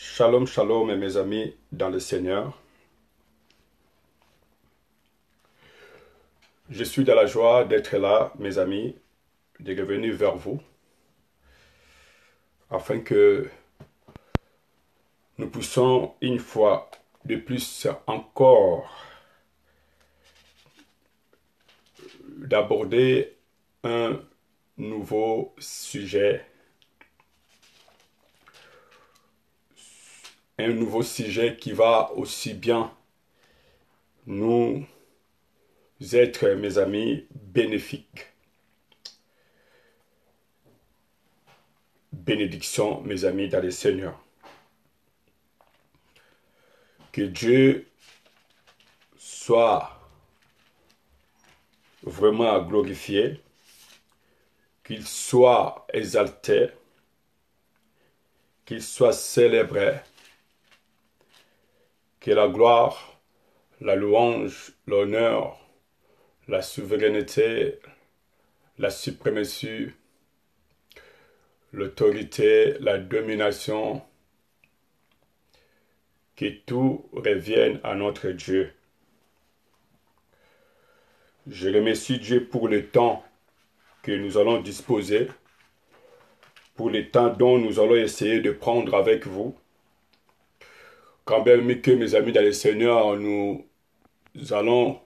Shalom, shalom, mes amis dans le Seigneur. Je suis dans la joie d'être là, mes amis, de revenir vers vous, afin que nous puissions une fois de plus encore d'aborder un nouveau sujet. Un nouveau sujet qui va aussi bien nous être, mes amis, bénéfique. Bénédiction, mes amis, dans le Seigneur. Que Dieu soit vraiment glorifié, qu'il soit exalté, qu'il soit célébré, que la gloire, la louange, l'honneur, la souveraineté, la suprématie, l'autorité, la domination, que tout revienne à notre Dieu. Je remercie Dieu pour le temps que nous allons disposer, pour le temps dont nous allons essayer de prendre avec vous. Quand même que mes amis dans le Seigneur, nous allons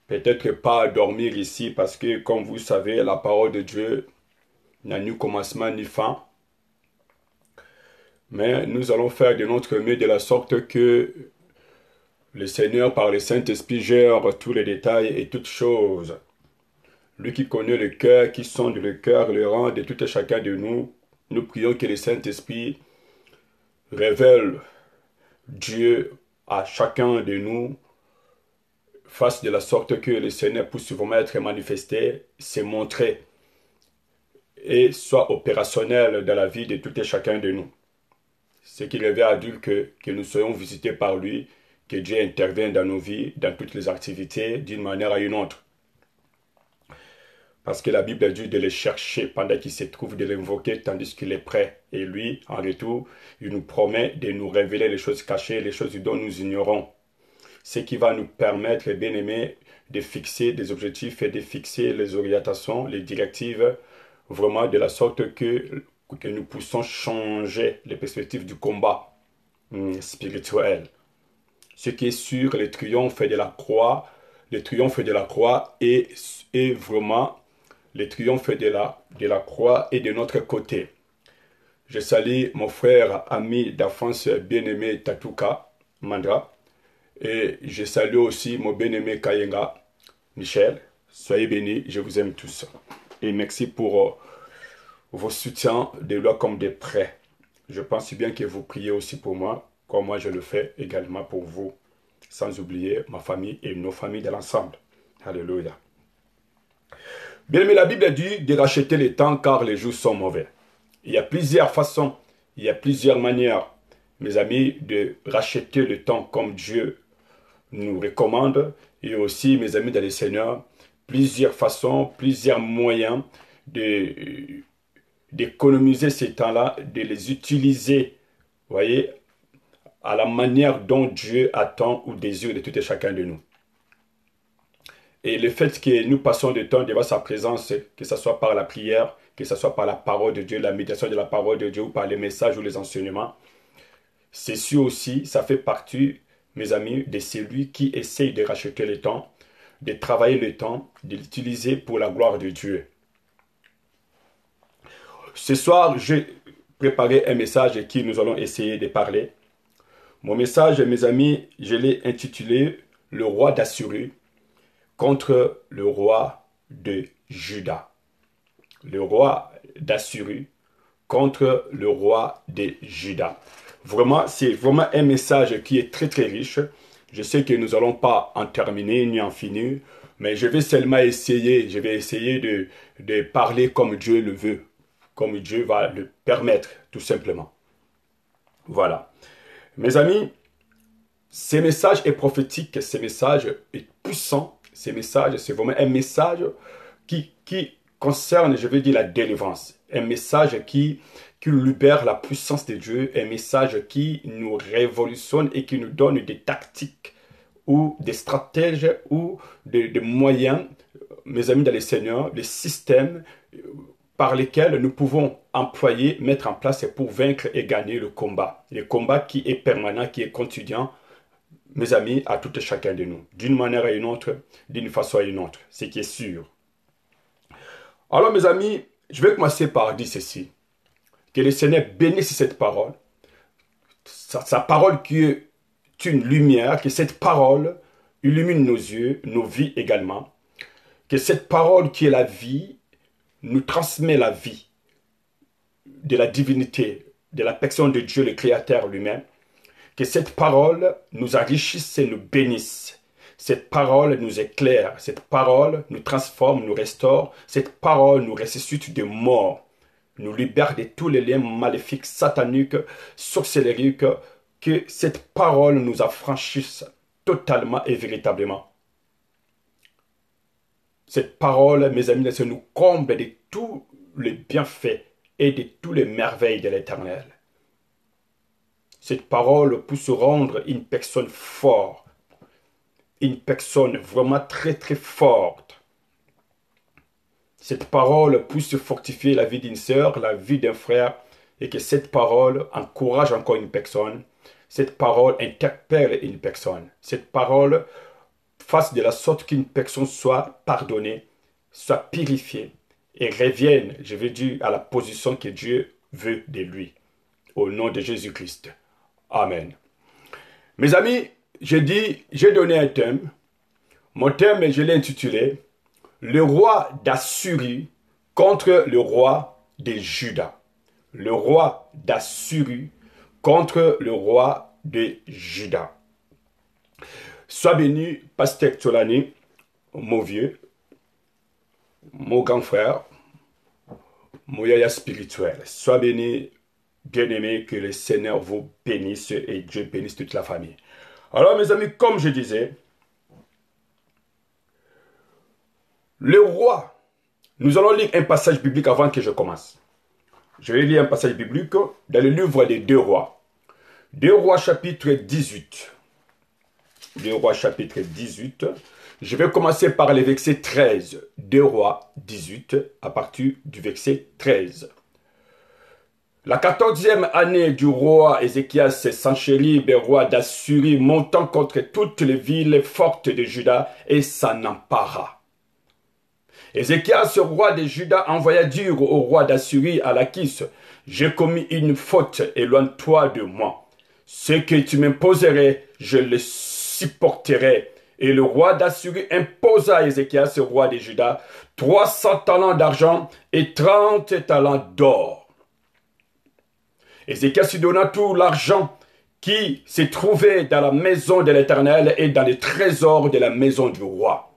peut-être pas dormir ici parce que, comme vous savez, la parole de Dieu n'a ni commencement ni fin. Mais nous allons faire de notre mieux de la sorte que le Seigneur, par le Saint-Esprit, gère tous les détails et toutes choses. Lui qui connaît le cœur, qui sonde le cœur, le rang de tout et chacun de nous, nous prions que le Saint-Esprit révèle Dieu à chacun de nous, fasse de la sorte que le Seigneur puisse vraiment être manifesté, se montrer et soit opérationnel dans la vie de tout et chacun de nous. Ce qui revient à Dieu que nous soyons visités par lui, que Dieu intervienne dans nos vies, dans toutes les activités, d'une manière à une autre. Parce que la Bible a dit de le chercher pendant qu'il se trouve, de l'invoquer tandis qu'il est prêt. Et lui, en retour, il nous promet de nous révéler les choses cachées, les choses dont nous ignorons. Ce qui va nous permettre, bien aimés, de fixer des objectifs et de fixer les orientations, les directives, vraiment de la sorte que nous puissions changer les perspectives du combat spirituel. Ce qui est sûr, le triomphe de la croix, est vraiment le triomphe de la croix est de notre côté. Je salue mon frère, ami d'enfance bien-aimé Tatouka Mandra. Et je salue aussi mon bien-aimé Kayenga Michel. Soyez bénis, je vous aime tous. Et merci pour vos soutiens de loin comme de près. Je pense bien que vous priez aussi pour moi, comme moi je le fais également pour vous. Sans oublier ma famille et nos familles de l'ensemble. Alléluia. Bien aimé, la Bible dit de racheter les temps car les jours sont mauvais. Il y a plusieurs façons, il y a plusieurs manières, mes amis, de racheter le temps comme Dieu nous recommande. Et aussi, mes amis dans le Seigneur, plusieurs façons, plusieurs moyens d'économiser ces temps-là, de les utiliser, voyez, à la manière dont Dieu attend ou désire de tout et chacun de nous. Et le fait que nous passons du temps devant sa présence, que ce soit par la prière, que ce soit par la parole de Dieu, la méditation de la parole de Dieu, ou par les messages ou les enseignements, c'est sûr aussi, ça fait partie, mes amis, de celui qui essaye de racheter le temps, de travailler le temps, de l'utiliser pour la gloire de Dieu. Ce soir, j'ai préparé un message qui nous allons essayer de parler. Mon message, mes amis, je l'ai intitulé « Le roi d'Assyrie contre le roi de Juda ». Le roi d'Assyrie contre le roi de Juda. Vraiment, c'est vraiment un message qui est très très riche. Je sais que nous n'allons pas en terminer ni en finir, mais je vais seulement essayer, de parler comme Dieu le veut, comme Dieu va le permettre, tout simplement. Voilà. Mes amis, ce message est prophétique, ce message est puissant, ce message, c'est vraiment un message qui concerne, je veux dire, la délivrance. un message qui libère la puissance de Dieu, un message qui nous révolutionne et qui nous donne des tactiques ou des stratèges ou des moyens, mes amis dans le Seigneur, des systèmes par lesquels nous pouvons employer, mettre en place pour vaincre et gagner le combat. Le combat qui est permanent, qui est quotidien, mes amis, à tout et chacun de nous, d'une manière à une autre, d'une façon à une autre, ce qui est sûr. Alors mes amis, je vais commencer par dire ceci. Que le Seigneur bénisse cette parole, sa parole qui est une lumière, que cette parole illumine nos yeux, nos vies également, que cette parole qui est la vie nous transmet la vie de la divinité, de la personne de Dieu, le Créateur lui-même, que cette parole nous enrichisse et nous bénisse. Cette parole nous éclaire, cette parole nous transforme, nous restaure, cette parole nous ressuscite de mort, nous libère de tous les liens maléfiques, sataniques, sorcellériques, que cette parole nous affranchisse totalement et véritablement. Cette parole, mes amis, nous comble de tous les bienfaits et de toutes les merveilles de l'Éternel. Cette parole peut se rendre une personne forte, une personne vraiment très très forte. Cette parole peut se fortifier la vie d'une sœur, la vie d'un frère, et que cette parole encourage encore une personne. Cette parole interpelle une personne. Cette parole fasse de la sorte qu'une personne soit pardonnée, soit purifiée et revienne, je veux dire, à la position que Dieu veut de lui. Au nom de Jésus-Christ. Amen. Mes amis, j'ai donné un thème. Mon thème, je l'ai intitulé « Le roi d'Assyrie contre le roi de Juda ». Le roi d'Assyrie contre le roi de Juda. Sois béni, Pasteur Tsolani, mon vieux, mon grand frère, mon yaya spirituel. Sois béni, bien-aimé, que le Seigneur vous bénisse et Dieu bénisse toute la famille. Alors mes amis, comme je disais, le roi, nous allons lire un passage biblique avant que je commence. Je vais lire un passage biblique dans le livre des Deux Rois. Deux Rois chapitre 18. Deux Rois chapitre 18. Je vais commencer par le verset 13. Deux Rois 18 à partir du verset 13. La 14e année du roi Ézéchias, Sanchérib, roi d'Assyrie, montant contre toutes les villes fortes de Juda et s'en empara. Ézéchias, roi de Juda, envoya dire au roi d'Assyrie à Lachish, « J'ai commis une faute, éloigne-toi de moi. Ce que tu m'imposerais, je le supporterai. » Et le roi d'Assyrie imposa à Ézéchias, roi de Juda, 300 talents d'argent et 30 talents d'or. Ézéchias lui donna tout l'argent qui se trouvait dans la maison de l'Éternel et dans les trésors de la maison du roi.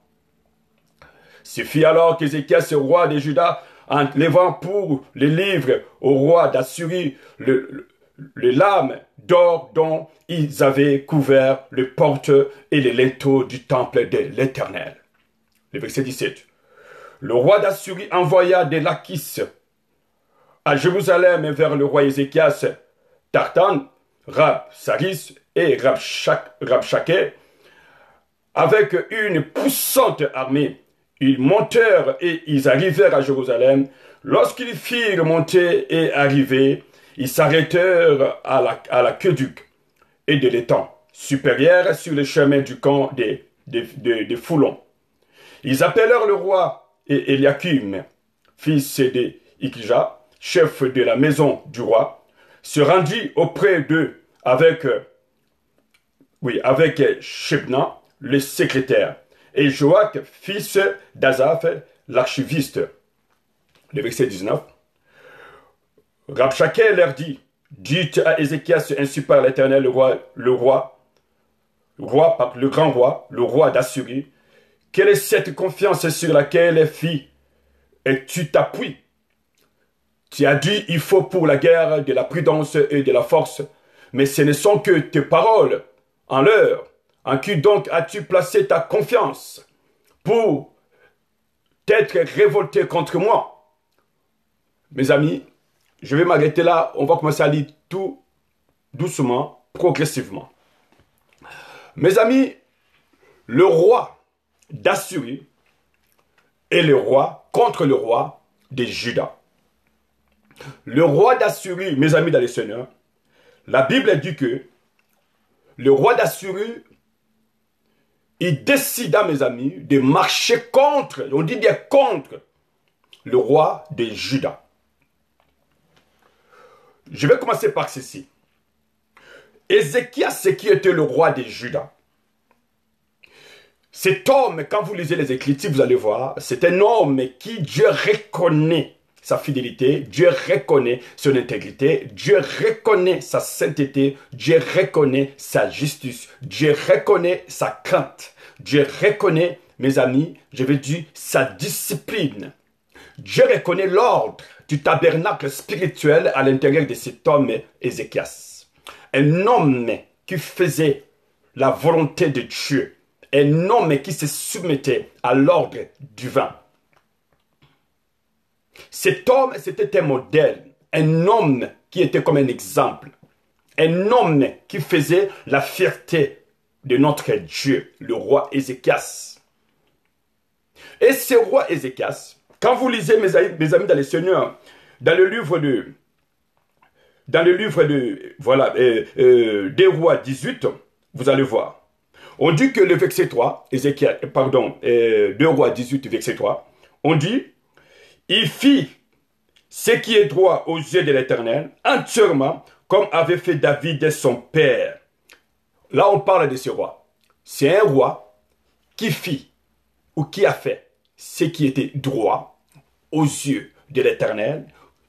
Ce fit alors qu'Ézéchias, roi de Juda, en levant pour les livres au roi d'Assyrie les lames d'or dont ils avaient couvert les portes et les linteaux du temple de l'Éternel. Le verset 17. Le roi d'Assyrie envoya des Lachish à Jérusalem vers le roi Ézéchias, Tartan, Rabsaris et Rabshakeh, avec une puissante armée. Ils montèrent et ils arrivèrent à Jérusalem. Lorsqu'ils firent monter et arriver, ils s'arrêtèrent à l'aqueduc et de l'étang supérieur sur le chemin du camp des Foulons. Ils appelèrent le roi et Eliakim, fils de Ikja, chef de la maison du roi, se rendit auprès d'eux avec Shebna, le secrétaire, et Joach, fils d'Azaph, l'archiviste. Le verset 19. Rabshakeh leur dit, « Dites à Ézéchias, ainsi par l'Éternel, le grand roi, le roi d'Assyrie, quelle est cette confiance sur laquelle et tu t'appuies? Tu as dit, il faut pour la guerre de la prudence et de la force, mais ce ne sont que tes paroles en l'heure. En qui donc as-tu placé ta confiance pour t'être révolté contre moi? mes amis, je vais m'arrêter là. On va commencer à lire tout doucement, progressivement. Mes amis, le roi d'Assyrie est le roi contre le roi de Juda. Le roi d'Assyrie, mes amis dans le Seigneur, la Bible dit que le roi d'Assyrie, il décida, mes amis, de marcher contre, on dit bien contre, le roi de Juda. Je vais commencer par ceci. Ézéchias, qui était le roi de Juda. Cet homme, quand vous lisez les Écritures, vous allez voir, c'est un homme qui Dieu reconnaît sa fidélité, Dieu reconnaît son intégrité, Dieu reconnaît sa sainteté, Dieu reconnaît sa justice, Dieu reconnaît sa crainte, Dieu reconnaît, mes amis, je vais dire, sa discipline. Dieu reconnaît l'ordre du tabernacle spirituel à l'intérieur de cet homme Ézéchias. Un homme qui faisait la volonté de Dieu, un homme qui se soumettait à l'ordre divin. Cet homme, c'était un modèle, un homme qui était comme un exemple, un homme qui faisait la fierté de notre Dieu, le roi Ézéchias. Et ce roi Ézéchias, quand vous lisez, mes amis dans le Seigneur, dans le livre de voilà, des rois 18, vous allez voir. On dit que le verset 3, 2 rois 18, verset 3, on dit, il fit ce qui est droit aux yeux de l'Éternel, entièrement, comme avait fait David et son père. Là, on parle de ce roi. C'est un roi qui fit, ou qui a fait, ce qui était droit aux yeux de l'Éternel.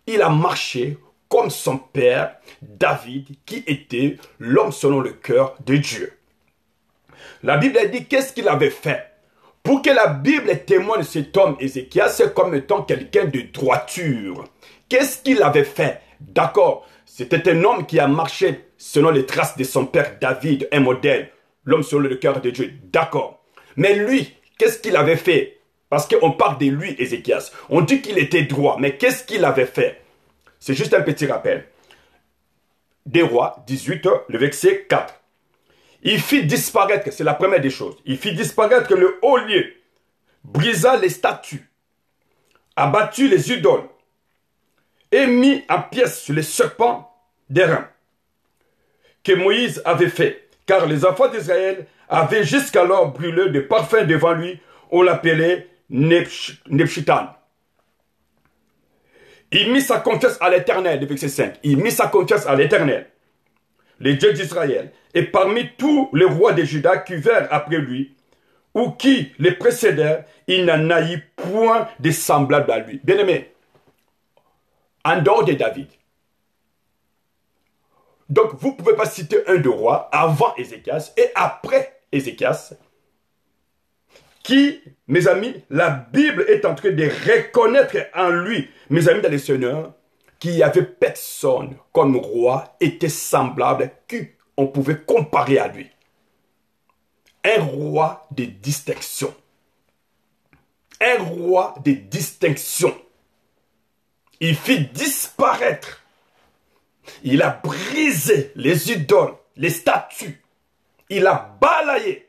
Il a marché comme son père, David, qui était l'homme selon le cœur de Dieu. La Bible dit qu'est-ce qu'il avait fait. Pour que la Bible témoigne cet homme Ézéchias, c'est comme étant quelqu'un de droiture. Qu'est-ce qu'il avait fait? D'accord, c'était un homme qui a marché selon les traces de son père David, un modèle, l'homme selon le cœur de Dieu. D'accord. Mais lui, qu'est-ce qu'il avait fait? Parce qu'on parle de lui, Ézéchias. On dit qu'il était droit, mais qu'est-ce qu'il avait fait? C'est juste un petit rappel. Des rois, 18, le verset 4. Il fit disparaître, c'est la première des choses, il fit disparaître le haut lieu, brisa les statues, abattit les idoles, et mit en pièces les serpents d'airain que Moïse avait fait, car les enfants d'Israël avaient jusqu'alors brûlé de parfums devant lui, on l'appelait Nebshitan. Il mit sa confiance à l'Éternel, le verset 5, il mit sa confiance à l'Éternel, le Dieu d'Israël, et parmi tous les rois de Juda qui vinrent après lui, ou qui les précédèrent, il n'en a eu point de semblable à lui. Bien-aimé, en dehors de David. Donc, vous ne pouvez pas citer un de rois avant Ézéchias et après Ézéchias, qui, mes amis, la Bible est en train de reconnaître en lui, mes amis dans les Seigneurs, qu'il n'y avait personne comme roi était semblable qu'on pouvait comparer à lui. Un roi de distinction. Un roi de distinction. Il fit disparaître. Il a brisé les idoles, les statues. Il a balayé.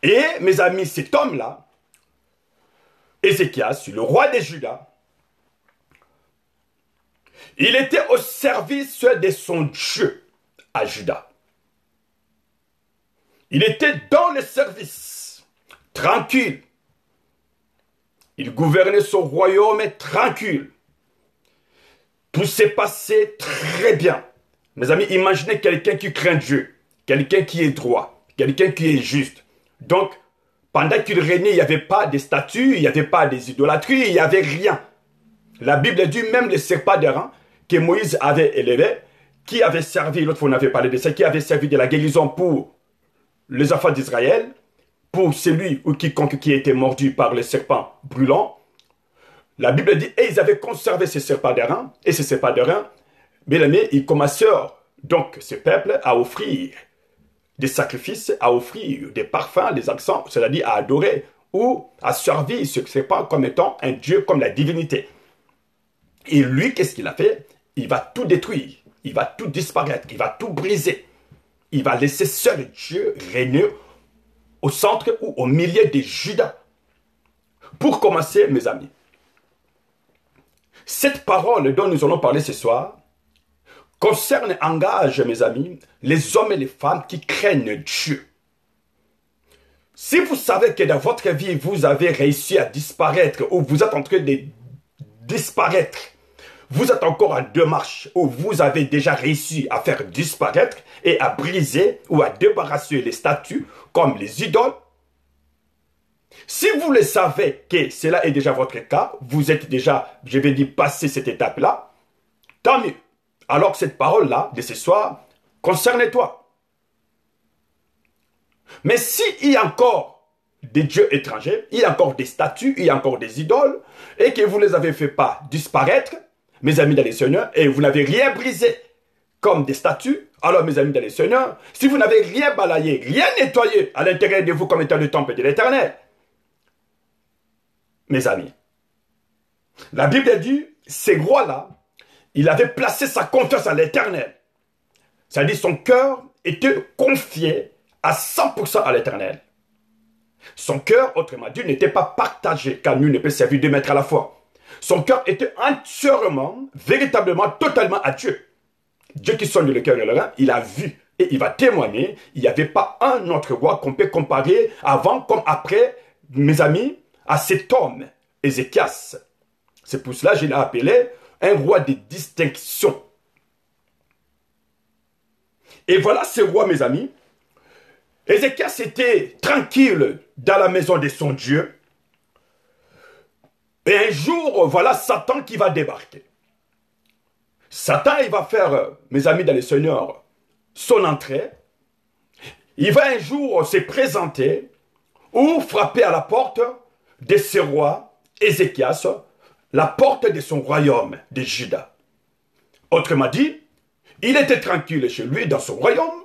Et, mes amis, cet homme-là, Ézéchias, le roi de Juda, il était au service de son Dieu à Juda. Il était dans le service, tranquille. Il gouvernait son royaume tranquille. Tout s'est passé très bien. Mes amis, imaginez quelqu'un qui craint Dieu, quelqu'un qui est droit, quelqu'un qui est juste. Donc, pendant qu'il régnait, il n'y avait pas de statues, il n'y avait pas des idolâtries, il n'y avait rien. La Bible dit même les serpents d'airain que Moïse avait élevés, qui avait servi, l'autre fois on avait parlé de ça, qui avait servi de la guérison pour les enfants d'Israël, pour celui ou quiconque qui était mordu par les serpents brûlants. La Bible dit, et ils avaient conservé ces serpents d'airain, et ces serpents d'airain, bien aimé, ils commencèrent donc ce peuple à offrir des sacrifices, à offrir des parfums, des accents, c'est-à-dire à adorer ou a servi, il se sépare comme étant un Dieu, comme la divinité. Et lui, qu'est-ce qu'il a fait? Il va tout détruire, il va tout disparaître, il va tout briser. Il va laisser seul Dieu régner au centre ou au milieu de Juda. Pour commencer, mes amis, cette parole dont nous allons parler ce soir concerne, engage, mes amis, les hommes et les femmes qui craignent Dieu. Si vous savez que dans votre vie, vous avez réussi à disparaître ou vous êtes en train de disparaître, vous êtes encore en démarche ou vous avez déjà réussi à faire disparaître et à briser ou à débarrasser les statues comme les idoles, si vous le savez que cela est déjà votre cas, vous êtes déjà, je vais dire, passé cette étape-là, tant mieux. Alors que cette parole-là, de ce soir, concerne toi. Mais s'il y a encore des dieux étrangers, il y a encore des statues, il y a encore des idoles, et que vous ne les avez fait pas disparaître, mes amis dans les Seigneurs, et vous n'avez rien brisé comme des statues, alors mes amis dans les Seigneurs, si vous n'avez rien balayé, rien nettoyé à l'intérieur de vous comme étant le temple de l'Éternel, mes amis, la Bible dit, ces rois-là, il avait placé sa confiance à l'Éternel. C'est-à-dire son cœur était confié à 100% à l'Éternel. Son cœur, autrement dit, n'était pas partagé, car nul ne peut servir deux maîtres à la fois. Son cœur était entièrement, véritablement, totalement à Dieu. Dieu qui sonde le cœur et le rein, il a vu et il va témoigner. Il n'y avait pas un autre roi qu'on peut comparer avant comme après, mes amis, à cet homme, Ézéchias. C'est pour cela que je l'ai appelé un roi de distinction. Et voilà ce roi, mes amis. Ézéchias était tranquille dans la maison de son Dieu. Et un jour, voilà Satan qui va débarquer. Satan, il va faire, mes amis dans le Seigneur, son entrée. Il va un jour se présenter ou frapper à la porte de ce roi, Ézéchias, la porte de son royaume de Juda. Autrement dit, il était tranquille chez lui, dans son royaume,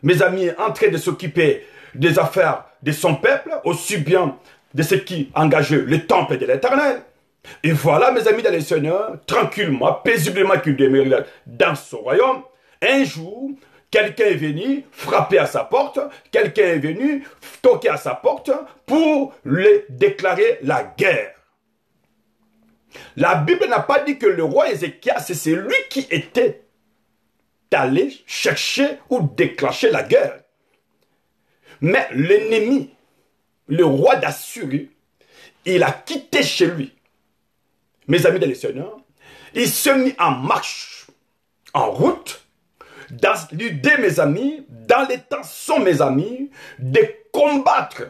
mes amis, en train de s'occuper des affaires de son peuple, aussi bien de ce qui engageait le temple de l'Éternel. Et voilà, mes amis dans le Seigneur, tranquillement, paisiblement qu'il demeurait dans son royaume, un jour, quelqu'un est venu frapper à sa porte, quelqu'un est venu toquer à sa porte pour lui déclarer la guerre. La Bible n'a pas dit que le roi Ézéchias, c'est lui qui était allé chercher ou déclencher la guerre. Mais l'ennemi, le roi d'Assyrie, il a quitté chez lui. Mes amis dans les Seigneurs, il se mit en marche, en route, dans l'idée, mes amis, dans l'intention, mes amis, de combattre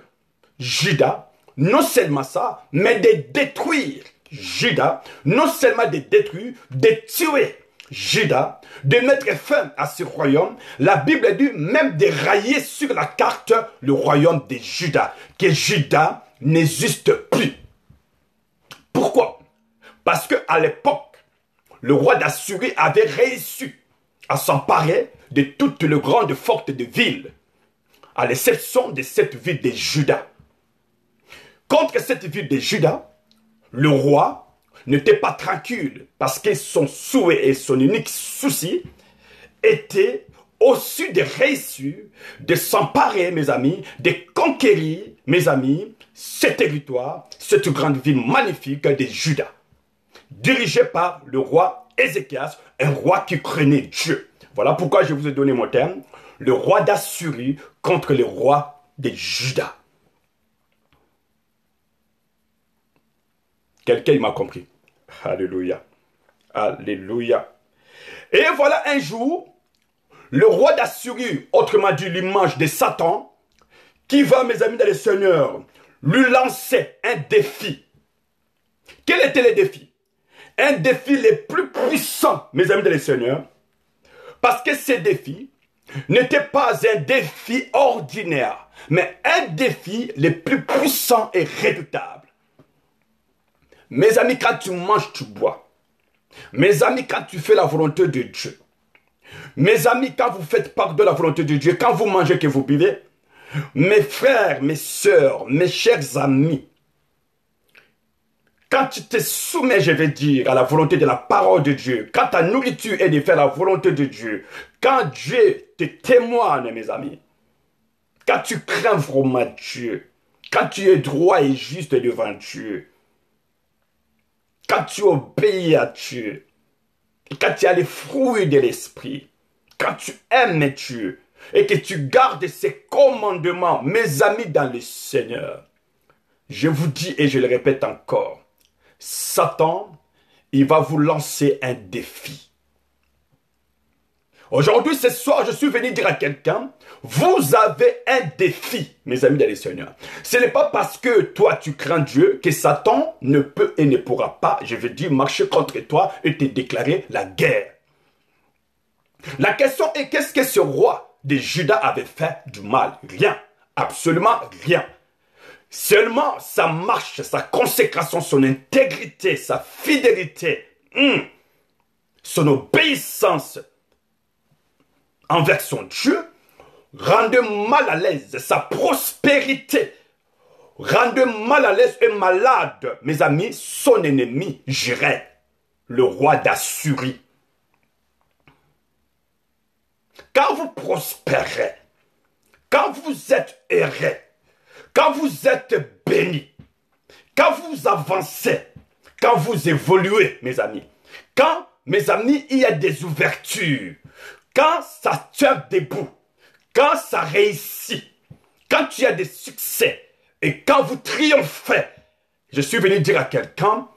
Juda, non seulement ça, mais de détruire Juda, non seulement de détruire, de tuer Juda, de mettre fin à ce royaume. La Bible dit même de rayer sur la carte le royaume de Juda, que Juda n'existe plus. Pourquoi? Parce qu'à l'époque, le roi d'Assyrie avait réussi à s'emparer de toutes les grandes fortes de villes, à l'exception de cette ville de Juda. Contre cette ville de Juda, le roi n'était pas tranquille parce que son souhait et son unique souci était aussi de réussir, de s'emparer, mes amis, de conquérir, mes amis, ce territoire, cette grande ville magnifique de Juda, dirigée par le roi Ézéchias, un roi qui craignait Dieu. Voilà pourquoi je vous ai donné mon terme, le roi d'Assyrie contre le roi de Juda. Quelqu'un m'a compris. Alléluia. Alléluia. Et voilà un jour, le roi d'Assyrie, autrement dit l'image de Satan, qui va, mes amis dans le Seigneur, lui lancer un défi. Quel était le défi? Un défi le plus puissant, mes amis dans le Seigneur, parce que ce défi n'était pas un défi ordinaire, mais un défi le plus puissant et redoutable. Mes amis, quand tu manges, tu bois. Mes amis, quand tu fais la volonté de Dieu. Mes amis, quand vous faites part de la volonté de Dieu, quand vous mangez, que vous buvez, Mes frères, mes sœurs, mes chers amis, quand tu te soumets, je vais dire, à la volonté de la parole de Dieu, quand ta nourriture est de faire la volonté de Dieu, quand Dieu te témoigne, mes amis, quand tu crains vraiment Dieu, quand tu es droit et juste devant Dieu, quand tu obéis à Dieu, quand tu as les fruits de l'esprit, quand tu aimes Dieu et que tu gardes ses commandements, mes amis dans le Seigneur, je vous dis et je le répète encore, Satan, il va vous lancer un défi. Aujourd'hui, ce soir, je suis venu dire à quelqu'un, vous avez un défi, mes amis dans le Seigneur. Ce n'est pas parce que toi, tu crains Dieu que Satan ne peut et ne pourra pas, je veux dire, marcher contre toi et te déclarer la guerre. La question est, qu'est-ce que ce roi de Juda avait fait du mal? Rien, absolument rien. Seulement sa marche, sa consécration, son intégrité, sa fidélité, son obéissance envers son Dieu rendait mal à l'aise. Sa prospérité rendait mal à l'aise et malade, mes amis, son ennemi, Jireh, le roi d'Assyrie. Quand vous prospérez, quand vous êtes heureux, quand vous êtes bénis, quand vous avancez, quand vous évoluez, mes amis, quand, mes amis, il y a des ouvertures, quand ça tient debout, quand ça réussit, quand il y a des succès, et quand vous triomphez, je suis venu dire à quelqu'un,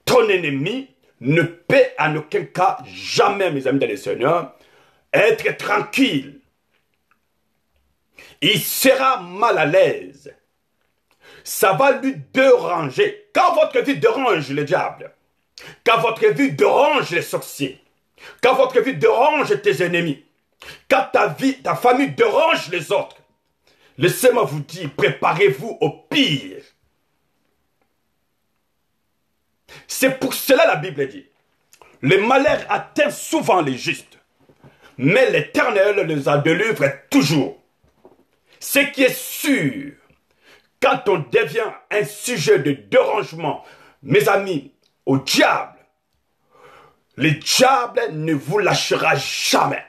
ton ennemi ne peut en aucun cas, jamais, mes amis dans le Seigneur, être tranquille. Il sera mal à l'aise. Ça va lui déranger. Quand votre vie dérange le diable, quand votre vie dérange les sorciers, quand votre vie dérange tes ennemis, quand ta famille dérange les autres, laissez-moi vous dire, préparez-vous au pire. C'est pour cela la Bible dit, le malheur atteint souvent les justes, mais l'Éternel les en délivre toujours. Ce qui est sûr, quand on devient un sujet de dérangement, mes amis, au diable, le diable ne vous lâchera jamais.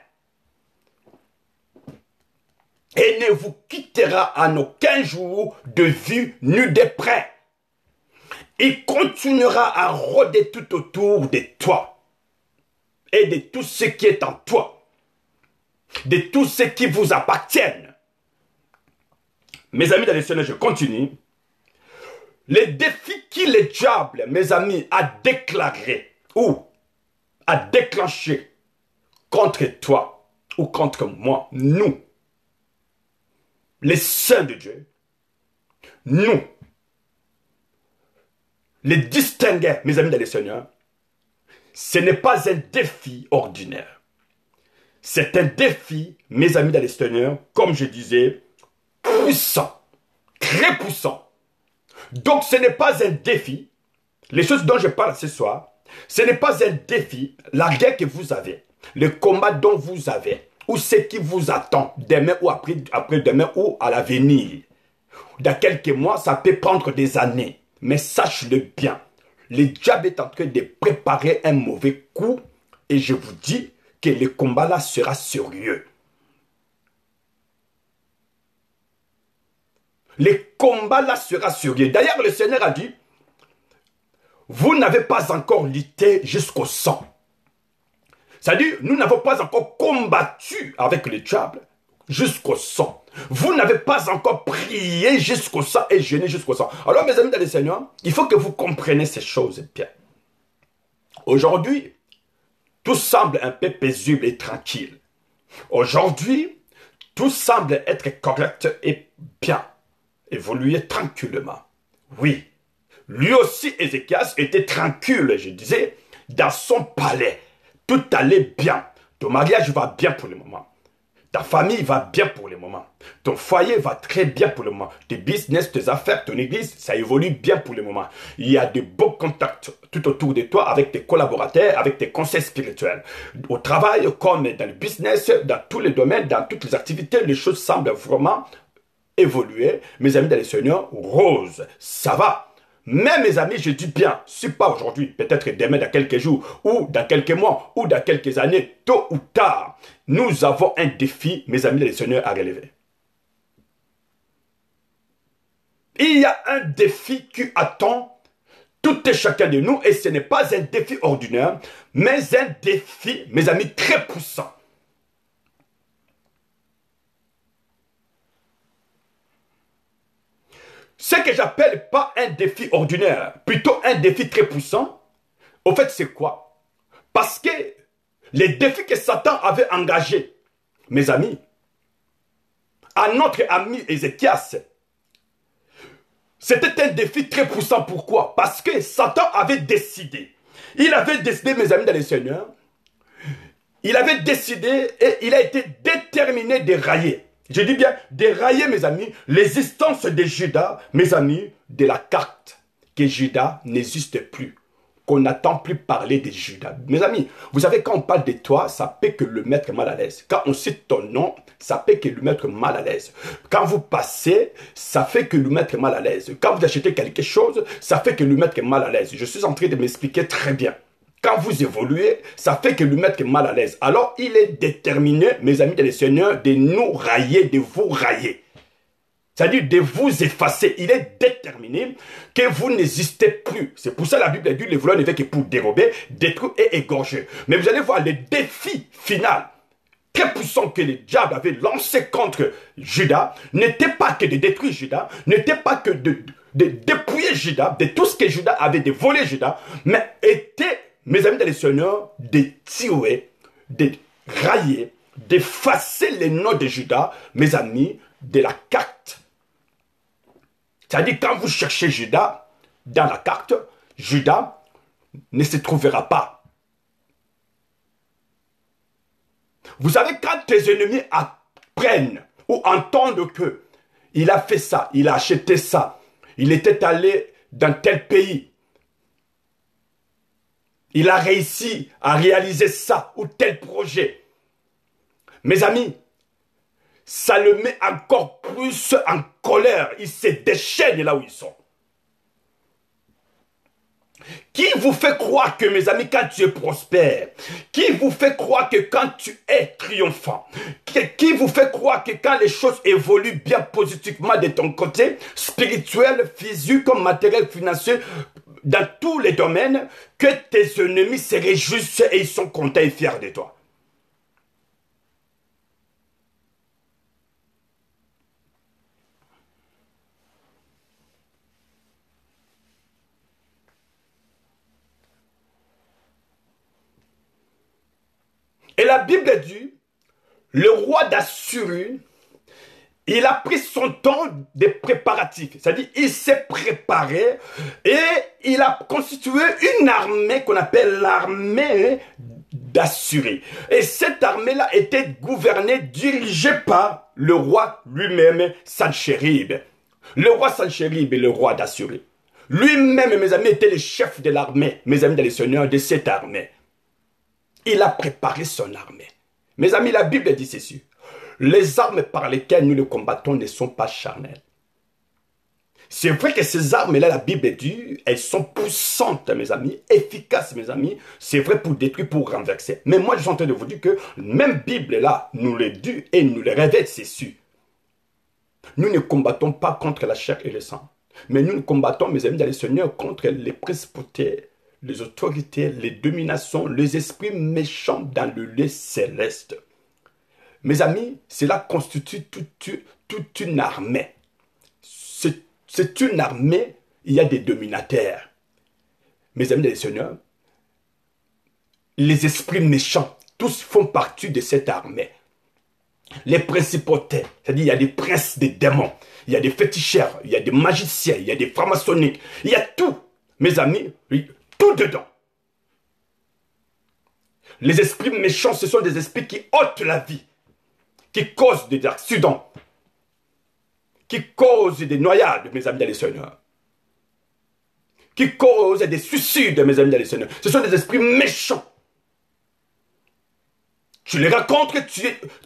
Et ne vous quittera en aucun jour de vue ni de près. Il continuera à rôder tout autour de toi et de tout ce qui est en toi, de tout ce qui vous appartiennent. Mes amis dans le Seigneur, je continue. Les défis qui le diable, mes amis, a déclaré ou a déclenché contre toi ou contre moi, nous, les saints de Dieu, nous, les distingués, mes amis dans le Seigneur, ce n'est pas un défi ordinaire. C'est un défi, mes amis dans le Seigneur, comme je disais, puissant, très puissant. Donc ce n'est pas un défi, les choses dont je parle ce soir, ce n'est pas un défi, la guerre que vous avez, le combat dont vous avez, ou ce qui vous attend demain ou après-demain ou à l'avenir. Dans quelques mois, ça peut prendre des années, mais sache-le bien, le diable est en train de préparer un mauvais coup et je vous dis que le combat là sera sérieux. Le combat là sera sérieux. D'ailleurs, le Seigneur a dit, vous n'avez pas encore lutté jusqu'au sang. C'est-à-dire, nous n'avons pas encore combattu avec le diable jusqu'au sang. Vous n'avez pas encore prié jusqu'au sang et jeûné jusqu'au sang. Alors, mes amis dans le Seigneur, il faut que vous compreniez ces choses bien. Aujourd'hui, tout semble un peu paisible et tranquille. Aujourd'hui, tout semble être correct et bien. Évoluer tranquillement. Oui, lui aussi, Ézéchias était tranquille, je disais, dans son palais. Tout allait bien. Ton mariage va bien pour le moment. Ta famille va bien pour le moment. Ton foyer va très bien pour le moment. Tes business, tes affaires, ton église, ça évolue bien pour le moment. Il y a de beaux contacts tout autour de toi avec tes collaborateurs, avec tes conseils spirituels. Au travail, comme dans le business, dans tous les domaines, dans toutes les activités, les choses semblent vraiment évoluer. Mes amis dans le Seigneur, rose, ça va. Mais mes amis, je dis bien, si pas aujourd'hui, peut-être demain, dans quelques jours, ou dans quelques mois, ou dans quelques années, tôt ou tard, nous avons un défi, mes amis les seigneurs, à relever. Il y a un défi qui attend tout et chacun de nous, et ce n'est pas un défi ordinaire, mais un défi, mes amis, très poussant. Ce que j'appelle pas un défi ordinaire, plutôt un défi très puissant, au fait c'est quoi? Parce que les défis que Satan avait engagés, mes amis, à notre ami Ézéchias, c'était un défi très puissant. Pourquoi? Parce que Satan avait décidé. Il avait décidé, mes amis dans le Seigneur, il avait décidé et il a été déterminé de railler. Je dis bien, de railler, mes amis, l'existence de Judas, mes amis, de la carte, que Judas n'existe plus. Qu'on n'entend plus parler de Judas. Mes amis, vous savez, quand on parle de toi, ça peut que le mettre mal à l'aise. Quand on cite ton nom, ça peut que le mettre mal à l'aise. Quand vous passez, ça fait que le mettre mal à l'aise. Quand vous achetez quelque chose, ça fait que le mettre mal à l'aise. Je suis en train de m'expliquer très bien. Quand vous évoluez, ça fait que le mettre mal à l'aise. Alors, il est déterminé, mes amis de le Seigneur, de nous railler, de vous railler. C'est-à-dire de vous effacer. Il est déterminé que vous n'existez plus. C'est pour ça que la Bible dit, les voleurs ne fait que pour dérober, détruire et égorger. Mais vous allez voir, le défi final, très puissant que le diable avait lancé contre Judas, n'était pas que de détruire Judas, n'était pas que de dépouiller Judas, de tout ce que Judas avait, de voler Judas, mais était, mes amis dans le Seigneur, de tuer, de railler, d'effacer les noms de Judas, mes amis, de la carte. C'est-à-dire, quand vous cherchez Judas dans la carte, Judas ne se trouvera pas. Vous savez, quand tes ennemis apprennent ou entendent que il a fait ça, il a acheté ça, il était allé dans tel pays, il a réussi à réaliser ça ou tel projet, mes amis, ça le met encore plus en colère. Il se déchaîne là où ils sont. Qui vous fait croire que, mes amis, quand tu es prospère, qui vous fait croire que quand tu es triomphant, qui vous fait croire que quand les choses évoluent bien positivement de ton côté, spirituel, physique, matériel, financier, dans tous les domaines, que tes ennemis se réjouissent et ils sont contents et fiers de toi? Et la Bible dit, le roi d'Assyrie, il a pris son temps de préparatifs. C'est-à-dire, il s'est préparé et il a constitué une armée qu'on appelle l'armée d'Assyrie. Et cette armée-là était gouvernée, dirigée par le roi lui-même, Sanchérib. Le roi Sanchérib est le roi d'Assyrie. Lui-même, mes amis, était le chef de l'armée, mes amis, dans les seigneurs de cette armée. Il a préparé son armée. Mes amis, la Bible dit ceci. Les armes par lesquelles nous le combattons ne sont pas charnelles. C'est vrai que ces armes-là, la Bible dit, elles sont puissantes, mes amis, efficaces, mes amis. C'est vrai pour détruire, pour renverser. Mais moi, je suis en train de vous dire que même Bible-là nous le dit et nous le révèle, c'est sûr. Nous ne combattons pas contre la chair et le sang. Mais nous combattons, mes amis, dans le Seigneur, contre les principautés, les autorités, les dominations, les esprits méchants dans le lieu céleste. Mes amis, cela constitue toute une armée. C'est une armée, il y a des dominateurs. Mes amis, les seigneurs, les esprits méchants, tous font partie de cette armée. Les principautés, c'est-à-dire il y a des princes, des démons, il y a des féticheurs, il y a des magiciens, il y a des francs-maçonniques, il y a tout, mes amis, tout dedans. Les esprits méchants, ce sont des esprits qui ôtent la vie, qui causent des accidents, qui causent des noyades, mes amis dans le Seigneur, qui causent des suicides, mes amis dans le Seigneur. Ce sont des esprits méchants. Tu les rencontres,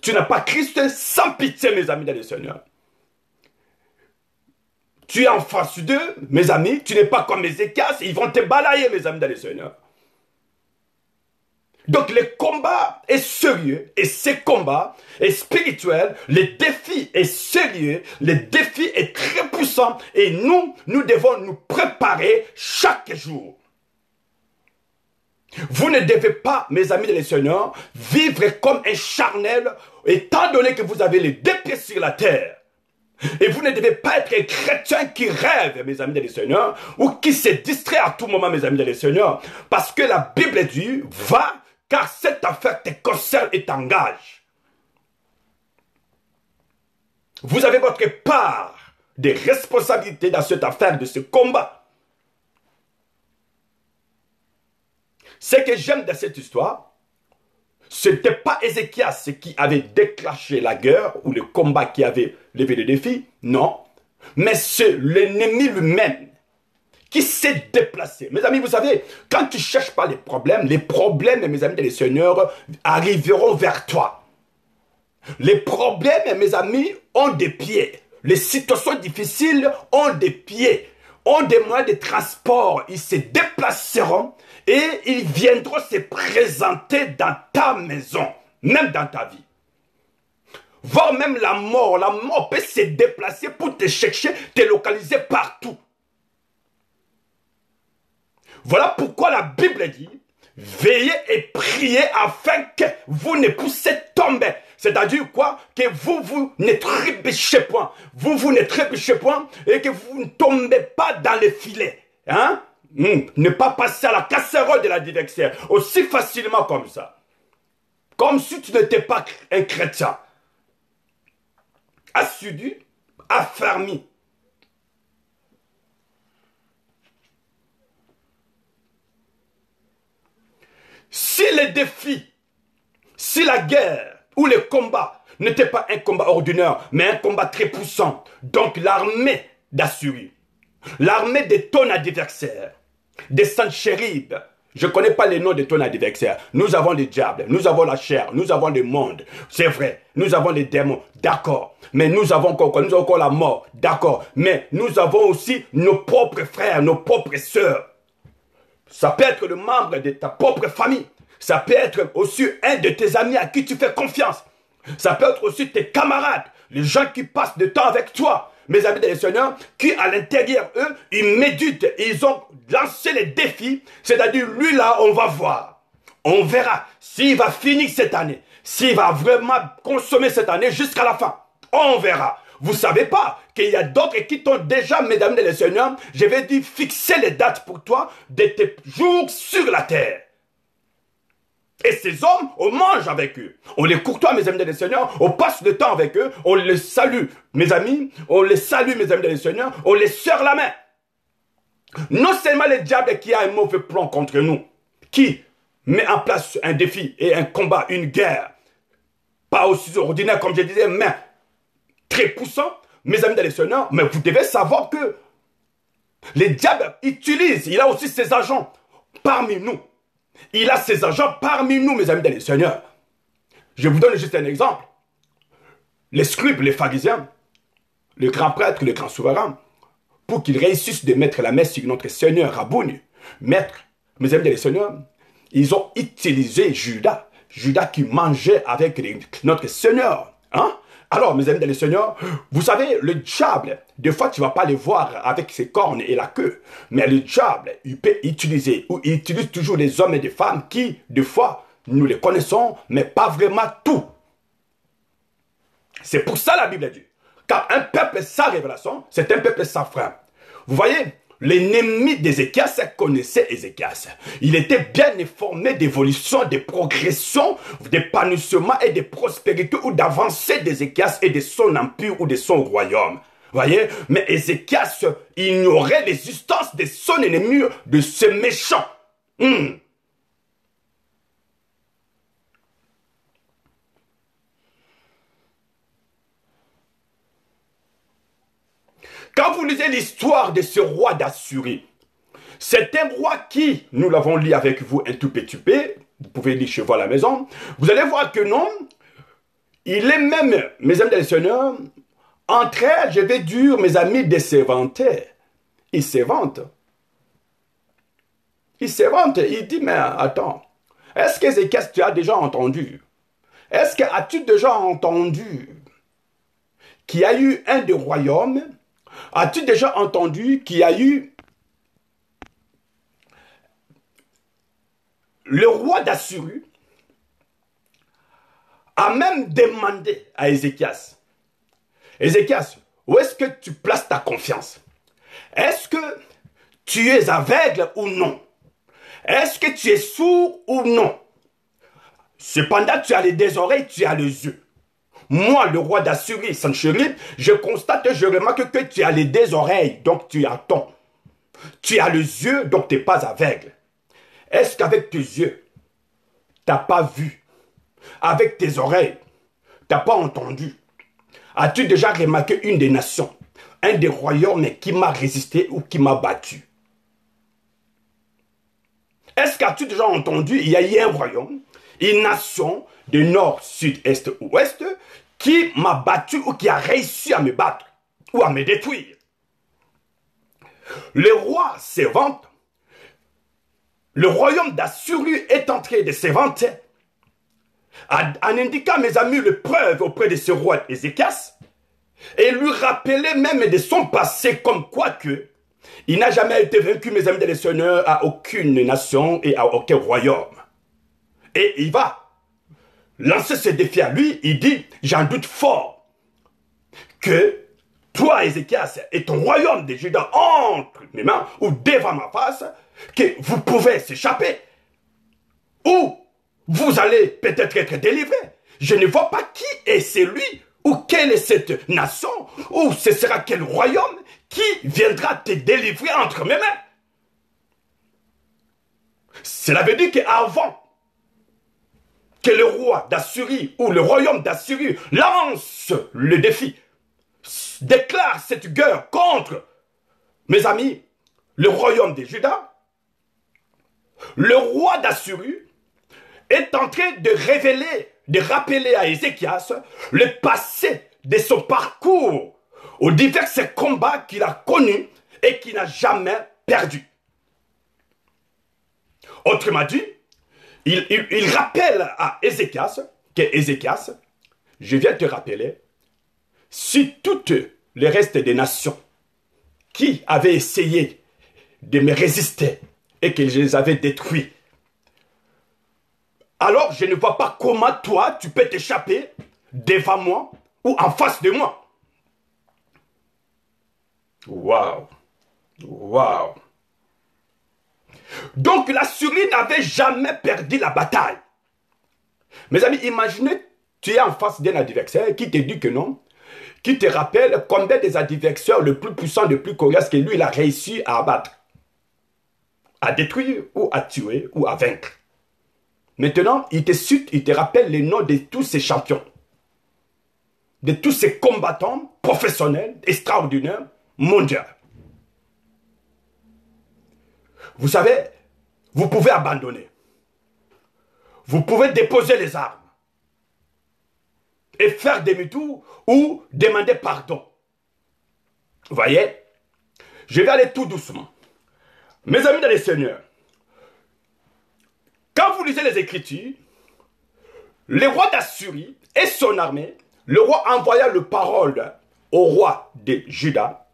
tu n'as pas Christ sans pitié, mes amis dans le Seigneur. Tu es en face d'eux, mes amis, tu n'es pas comme Ézéchias, ils vont te balayer, mes amis dans le Seigneur. Donc le combat est sérieux, et ces combats est spirituel, le défi est sérieux, le défi est très puissant, et nous devons nous préparer chaque jour. Vous ne devez pas, mes amis dans le Seigneur, vivre comme un charnel, étant donné que vous avez les deux pieds sur la terre. Et vous ne devez pas être un chrétien qui rêve, mes amis dans le Seigneur, ou qui se distrait à tout moment, mes amis dans le Seigneur, parce que la Bible dit, va, car cette affaire te concerne et t'engage. Vous avez votre part de responsabilité dans cette affaire, de ce combat. Ce que j'aime de cette histoire, ce n'était pas Ézéchias qui avait déclenché la guerre ou le combat qui avait levé le défi, non. Mais c'est l'ennemi lui-même qui s'est déplacé. Mes amis, vous savez, quand tu ne cherches pas les problèmes, mes amis, les seigneurs, arriveront vers toi. Les problèmes, mes amis, ont des pieds. Les situations difficiles ont des pieds, ont des moyens de transport. Ils se déplaceront et ils viendront se présenter dans ta maison, même dans ta vie. Voire même la mort peut se déplacer pour te chercher, te localiser partout. Voilà pourquoi la Bible dit, veillez et priez afin que vous ne puissiez tomber. C'est-à-dire quoi? Que vous ne trébuchez point. Vous ne trébuchez point et que vous ne tombez pas dans les filets. Hein? Ne pas passer à la casserole de l'adversaire aussi facilement comme ça. Comme si tu n'étais pas un chrétien. Assidu, affermi. Si les défis, si la guerre ou le combat n'était pas un combat ordinaire, mais un combat très puissant, donc l'armée d'Assyrie, l'armée de ton adversaire, des Sanchérib, je ne connais pas les noms de ton adversaire. Nous avons les diables, nous avons la chair, nous avons le monde, c'est vrai. Nous avons les démons, d'accord. Mais nous avons encore la mort, d'accord. Mais nous avons aussi nos propres frères, nos propres sœurs. Ça peut être le membre de ta propre famille. Ça peut être aussi un de tes amis à qui tu fais confiance. Ça peut être aussi tes camarades, les gens qui passent du temps avec toi. Mes amis des Seigneurs, qui à l'intérieur, eux, ils méditent, ils ont lancé les défis. C'est-à-dire, lui là, on va voir. On verra s'il va finir cette année, s'il va vraiment consommer cette année jusqu'à la fin. On verra. Vous ne savez pas qu'il y a d'autres qui t'ont déjà, mesdames et les seigneurs, je vais dire, fixer les dates pour toi de tes jours sur la terre. Et ces hommes, on mange avec eux. On les courtoie, mes amis et les seigneurs, on passe le temps avec eux, on les salue, mes amis, on les salue, mes amis et les seigneurs, on les serre la main. Non seulement le diable qui a un mauvais plan contre nous, qui met en place un défi et un combat, une guerre, pas aussi ordinaire comme je disais, mais très puissant, mes amis et les seigneurs, mais vous devez savoir que le diable utilise, il a aussi ses agents parmi nous. Il a ses agents parmi nous, mes amis et les seigneurs. Je vous donne juste un exemple. Les scribes, les pharisiens, le grand prêtre, le grand souverain, pour qu'ils réussissent de mettre la messe sur notre Seigneur Rabouni, maître, mes amis et les seigneurs, ils ont utilisé Judas. Judas qui mangeait avec notre Seigneur. Hein? Alors, mes amis et les seigneurs, vous savez, le diable, des fois, tu ne vas pas le voir avec ses cornes et la queue. Mais le diable, il peut utiliser, ou il utilise toujours des hommes et des femmes qui, des fois, nous les connaissons, mais pas vraiment tout. C'est pour ça la Bible dit. Car un peuple sans révélation, c'est un peuple sans frein. Vous voyez, l'ennemi d'Ézéchias connaissait Ézéchias. Il était bien informé d'évolution, de progression, d'épanouissement et de prospérité ou d'avancée d'Ézéchias et de son empire ou de son royaume. Voyez, mais Ézéchias ignorait l'existence de son ennemi, de ce méchant. lisez l'histoire de ce roi d'Assyrie, c'est un roi qui, nous l'avons lu avec vous un tout petit peu, vous pouvez lire chez vous à la maison, vous allez voir que non, il est même, mes amis et seigneurs, entre elles, je vais dire, mes amis, de se vanter. Il se vante. Il se vante, il dit, mais attends, est-ce que Ézéchias, tu as déjà entendu? Est-ce que as-tu déjà entendu qu'il y a eu un des royaumes? As-tu déjà entendu qu'il y a eu le roi d'Assyrie a même demandé à Ézéchias, Ézéchias, où est-ce que tu places ta confiance? Est-ce que tu es aveugle ou non? Est-ce que tu es sourd ou non? Cependant, tu as les deux oreilles, tu as les yeux. Moi, le roi d'Assyrie, Sanchérib, je constate, je remarque que tu as les deux oreilles, donc tu attends. Tu as les yeux, donc tu n'es pas aveugle. Est-ce qu'avec tes yeux, tu n'as pas vu? Avec tes oreilles, tu n'as pas entendu? As-tu déjà remarqué une des nations, un des royaumes qui m'a résisté ou qui m'a battu? Est-ce qu'as-tu déjà entendu, il y a eu un royaume, une nation de nord, sud, est, ouest, qui m'a battu ou qui a réussi à me battre ou à me détruire? Le roi se vante. Le royaume d'Assyrie est en train de se vanter en indiquant, mes amis, le preuve auprès de ce roi Ézéchias et lui rappeler même de son passé comme quoi que il n'a jamais été vaincu, mes amis, des seigneurs, à aucune nation et à aucun royaume. Et il va lancer ce défi à lui, il dit, j'en doute fort que toi, Ézéchias, et ton royaume de Juda entre mes mains ou devant ma face, que vous pouvez s'échapper. Ou vous allez peut-être être délivré. Je ne vois pas qui est celui ou quelle est cette nation ou ce sera quel royaume qui viendra te délivrer entre mes mains. Cela veut dire qu'avant que le roi d'Assyrie ou le royaume d'Assyrie lance le défi, déclare cette guerre contre, mes amis, le royaume de Juda, le roi d'Assyrie est en train de révéler, de rappeler à Ézéchias le passé de son parcours aux divers combats qu'il a connus et qu'il n'a jamais perdu. Autrement dit, il rappelle à Ézéchias que Ézéchias, je viens te rappeler, si toutes les restes des nations qui avaient essayé de me résister et que je les avais détruits, alors je ne vois pas comment toi tu peux t'échapper devant moi ou en face de moi. Waouh! Waouh! Donc l'Assyrie n'avait jamais perdu la bataille. Mes amis, imaginez, tu es en face d'un adversaire qui te dit que non, qui te rappelle combien des adversaires le plus puissant, le plus coriace que lui, il a réussi à abattre, à détruire ou à tuer ou à vaincre. Maintenant, il te cite, il te rappelle les noms de tous ces champions, de tous ces combattants professionnels, extraordinaires, mondiaux. Vous savez, vous pouvez abandonner. Vous pouvez déposer les armes et faire demi-tour ou demander pardon. Vous voyez, je vais aller tout doucement. Mes amis dans les seigneurs, quand vous lisez les Écritures, le roi d'Assyrie et son armée, le roi envoya le parole au roi de Juda.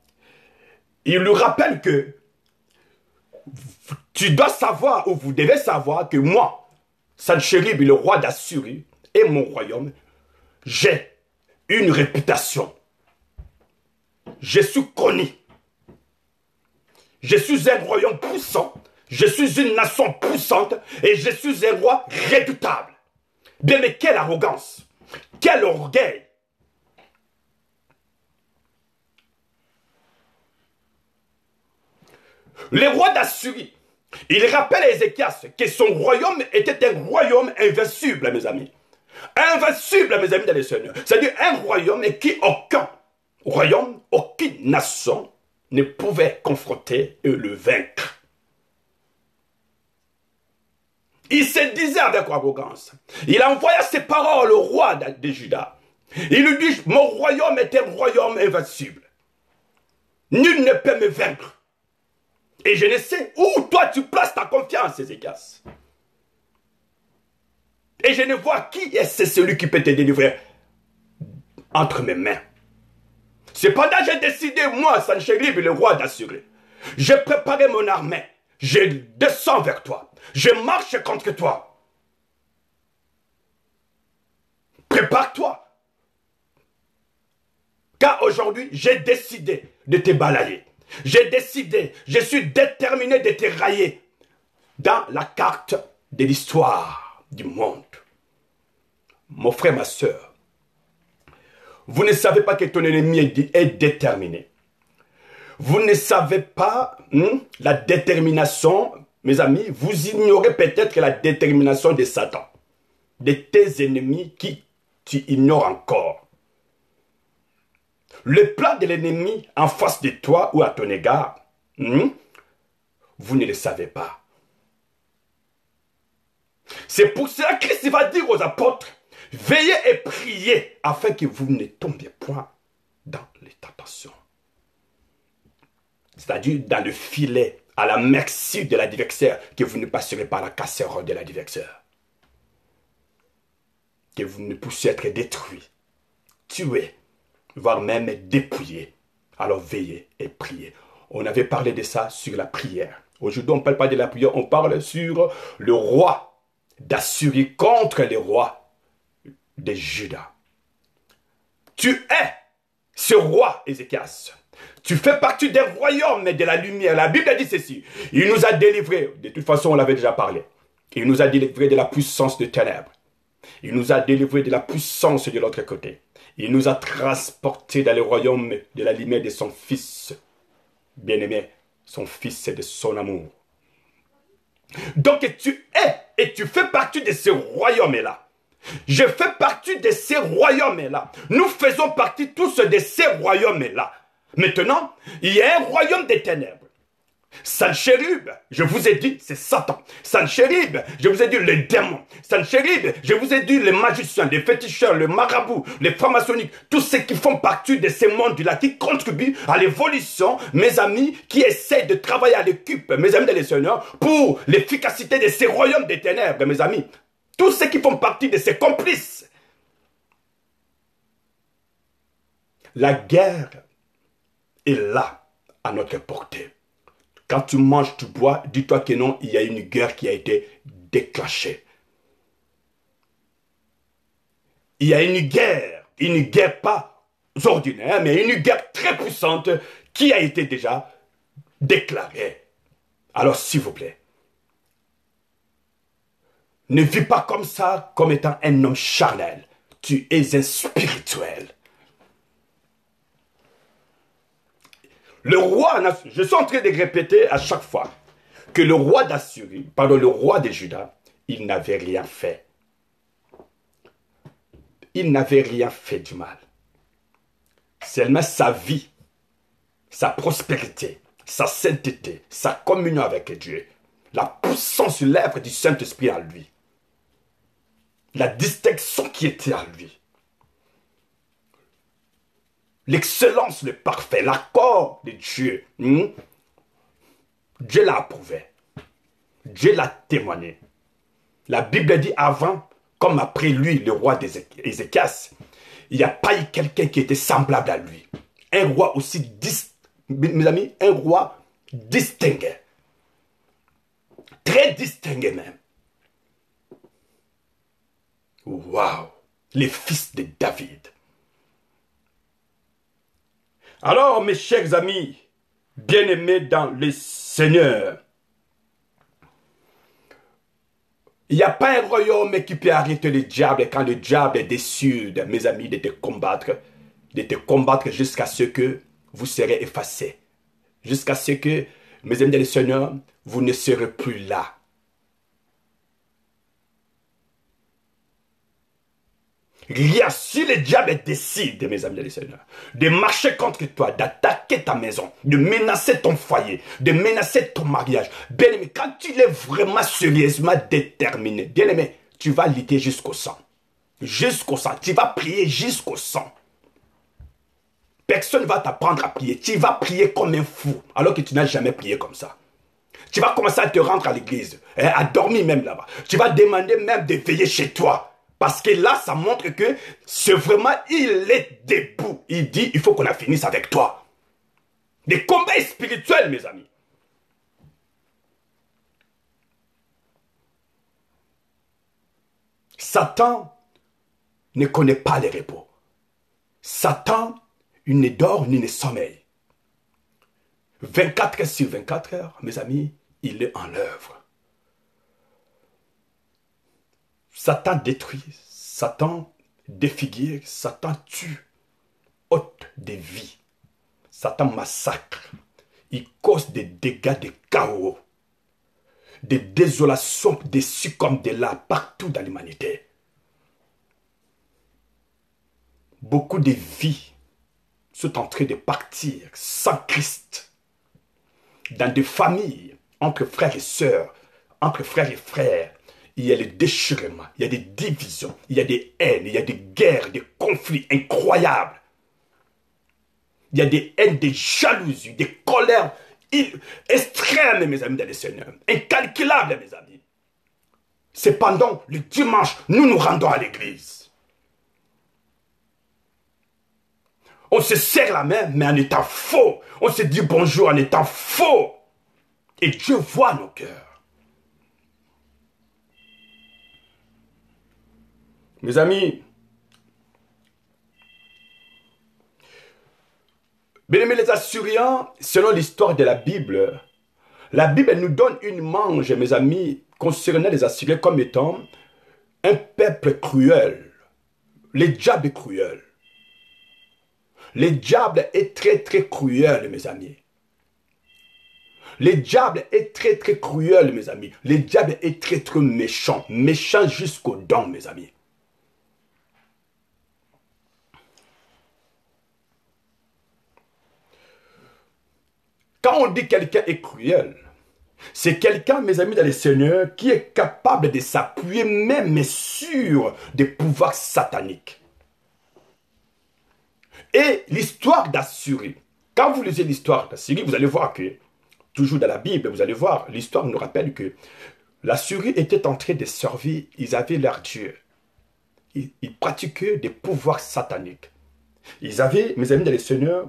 Il lui rappelle que tu dois savoir, ou vous devez savoir que moi, Sanchérib, le roi d'Assyrie, et mon royaume, j'ai une réputation. Je suis connu. Je suis un royaume puissant. Je suis une nation puissante. Et je suis un roi redoutable. Bien, mais quelle arrogance. Quel orgueil. Le roi d'Assyrie, il rappelle à Ézéchias que son royaume était un royaume invincible, mes amis. Invincible, mes amis dans les seigneurs. C'est-à-dire un royaume qui aucun royaume, aucune nation ne pouvait confronter et le vaincre. Il se disait avec arrogance. Il envoya ses paroles au roi de Juda. Il lui dit, mon royaume est un royaume invincible. Nul ne peut me vaincre. Et je ne sais où toi tu places ta confiance, Ézéchias. Et je ne vois qui est celui qui peut te délivrer entre mes mains. Cependant, j'ai décidé, moi, Sanchérib, le roi d'Assyrie, j'ai préparé mon armée. Je descends vers toi. Je marche contre toi. Prépare-toi. Car aujourd'hui, j'ai décidé de te balayer. J'ai décidé, je suis déterminé de te railler dans la carte de l'histoire du monde. Mon frère, ma soeur, vous ne savez pas que ton ennemi est déterminé. Vous ne savez pas la détermination, mes amis, vous ignorez peut-être la détermination de Satan, de tes ennemis qui tu ignores encore. Le plan de l'ennemi en face de toi ou à ton égard, vous ne le savez pas. C'est pour cela que Christ va dire aux apôtres, veillez et priez afin que vous ne tombiez point dans les tentations. C'est-à-dire dans le filet, à la merci de l'adversaire, que vous ne passerez pas la casserole de l'adversaire. Que vous ne puissiez être détruit, tué, voire même dépouillé. Alors veillez et priez. On avait parlé de ça sur la prière. Aujourd'hui, on ne parle pas de la prière, on parle sur le roi d'Assyrie contre les rois de Juda. Tu es ce roi, Ézéchias. Tu fais partie des royaumes de la lumière. La Bible dit ceci. Il nous a délivrés, de toute façon on l'avait déjà parlé. Il nous a délivrés de la puissance de ténèbres. Il nous a délivrés de la puissance de l'autre côté. Il nous a transportés dans le royaume de la lumière de son Fils bien-aimé, son Fils et de son amour. Donc tu es et tu fais partie de ce royaume-là. Je fais partie de ces royaumes-là. Nous faisons partie tous de ces royaumes-là. Maintenant, il y a un royaume des ténèbres. Sanchérib, je vous ai dit, c'est Satan. Sanchérib, je vous ai dit, les démons. Sanchérib, je vous ai dit, les magiciens, les féticheurs, les marabouts, les francs-maçonniques, tous ceux qui font partie de ces mondes-là, qui contribuent à l'évolution, mes amis, qui essaient de travailler à l'équipe, mes amis de les Seigneurs, pour l'efficacité de ces royaumes des ténèbres, mes amis. Tous ceux qui font partie de ces complices. La guerre est là, à notre portée. Quand tu manges, tu bois, dis-toi que non, il y a une guerre qui a été déclenchée. Il y a une guerre pas ordinaire, mais une guerre très puissante qui a été déjà déclarée. Alors, s'il vous plaît, ne vis pas comme ça, comme étant un homme charnel. Tu es un spirituel. Le roi, je suis en train de répéter à chaque fois que le roi d'Assyrie, pardon, le roi de Juda, il n'avait rien fait. Il n'avait rien fait du mal. Seulement sa vie, sa prospérité, sa sainteté, sa communion avec Dieu, la puissance sur l'œuvre du Saint-Esprit en lui, la distinction qui était en lui, l'excellence, le parfait, l'accord de Dieu. Dieu l'a approuvé. Dieu l'a témoigné. La Bible dit avant, comme après lui, le roi d'Ézéchias, il n'y a pas eu quelqu'un qui était semblable à lui. Un roi aussi, mes amis, un roi distingué. Très distingué même. Waouh! Les fils de David. Alors, mes chers amis, bien-aimés dans le Seigneur, il n'y a pas un royaume qui peut arrêter le diable quand le diable est déçu, mes amis, de te combattre jusqu'à ce que vous serez effacés. Jusqu'à ce que, mes amis dans le Seigneur, vous ne serez plus là. Rien, si le diable décide, mes amis et seigneurs, de marcher contre toi, d'attaquer ta maison, de menacer ton foyer, de menacer ton mariage, bien-aimé, quand tu es vraiment sérieusement déterminé, bien-aimé, tu vas lutter jusqu'au sang. Jusqu'au sang. Tu vas prier jusqu'au sang. Personne ne va t'apprendre à prier. Tu vas prier comme un fou, alors que tu n'as jamais prié comme ça. Tu vas commencer à te rendre à l'église, à dormir même là-bas. Tu vas demander même de veiller chez toi. Parce que là, ça montre que c'est vraiment, il est debout. Il dit, il faut qu'on la finisse avec toi. Des combats spirituels, mes amis. Satan ne connaît pas les repos. Satan, il ne dort ni ne sommeille. 24 heures sur 24 heures, mes amis, il est en œuvre. Satan détruit, Satan défigure, Satan tue, ôte des vies. Satan massacre, il cause des dégâts, des chaos, des désolations, des succombes de là, partout dans l'humanité. Beaucoup de vies sont en train de partir sans Christ, dans des familles, entre frères et sœurs, entre frères et frères. Il y a les déchirements, il y a des divisions, il y a des haines, il y a des guerres, des conflits incroyables. Il y a des haines, des jalousies, des colères extrêmes, mes amis dans le Seigneur. Incalculables, mes amis. Cependant, le dimanche, nous nous rendons à l'église. On se serre la main, mais en étant faux. On se dit bonjour en étant faux. Et Dieu voit nos cœurs. Mes amis, bien-aimés les Assyriens, selon l'histoire de la Bible nous donne une image, mes amis, concernant les Assyriens comme étant un peuple cruel. Le diable est cruel. Le diable est très très cruel, mes amis. Le diable est très très cruel, mes amis. Le diable est très très méchant. Méchant jusqu'aux dents, mes amis. Quand on dit quelqu'un est cruel, c'est quelqu'un, mes amis dans le Seigneur, qui est capable de s'appuyer même sur des pouvoirs sataniques. Et l'histoire d'Assyrie, quand vous lisez l'histoire d'Assyrie, vous allez voir que, toujours dans la Bible, vous allez voir, l'histoire nous rappelle que l'Assyrie était en train de servir, ils avaient leur Dieu. Ils pratiquaient des pouvoirs sataniques. Ils avaient, mes amis dans le Seigneur,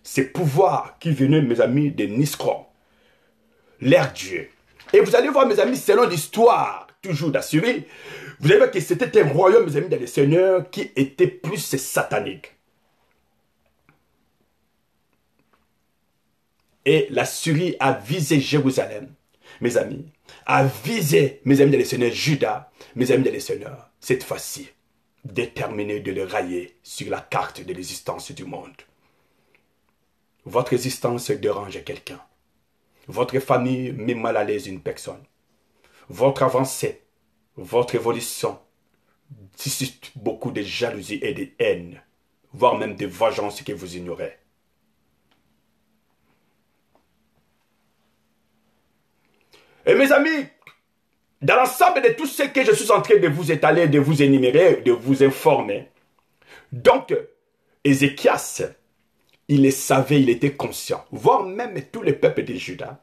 ces pouvoirs qui venaient, mes amis, de Nisroch, leur Dieu. Et vous allez voir, mes amis, selon l'histoire, toujours d'Assyrie, vous allez voir que c'était un royaume, mes amis, dans le Seigneur, qui était plus satanique. Et l'Assyrie a visé Jérusalem, mes amis, a visé, mes amis, dans le Seigneur, Juda, mes amis, dans le Seigneur, cette fois-ci, déterminé de le railler sur la carte de l'existence du monde. Votre existence dérange quelqu'un. Votre famille met mal à l'aise une personne. Votre avancée, votre évolution suscite beaucoup de jalousie et de haine, voire même de vengeance que vous ignorez. Et mes amis, dans l'ensemble de tout ce que je suis en train de vous étaler, de vous énumérer, de vous informer, donc, Ézéchias, il le savait, il était conscient, voire même tous les peuples de Juda,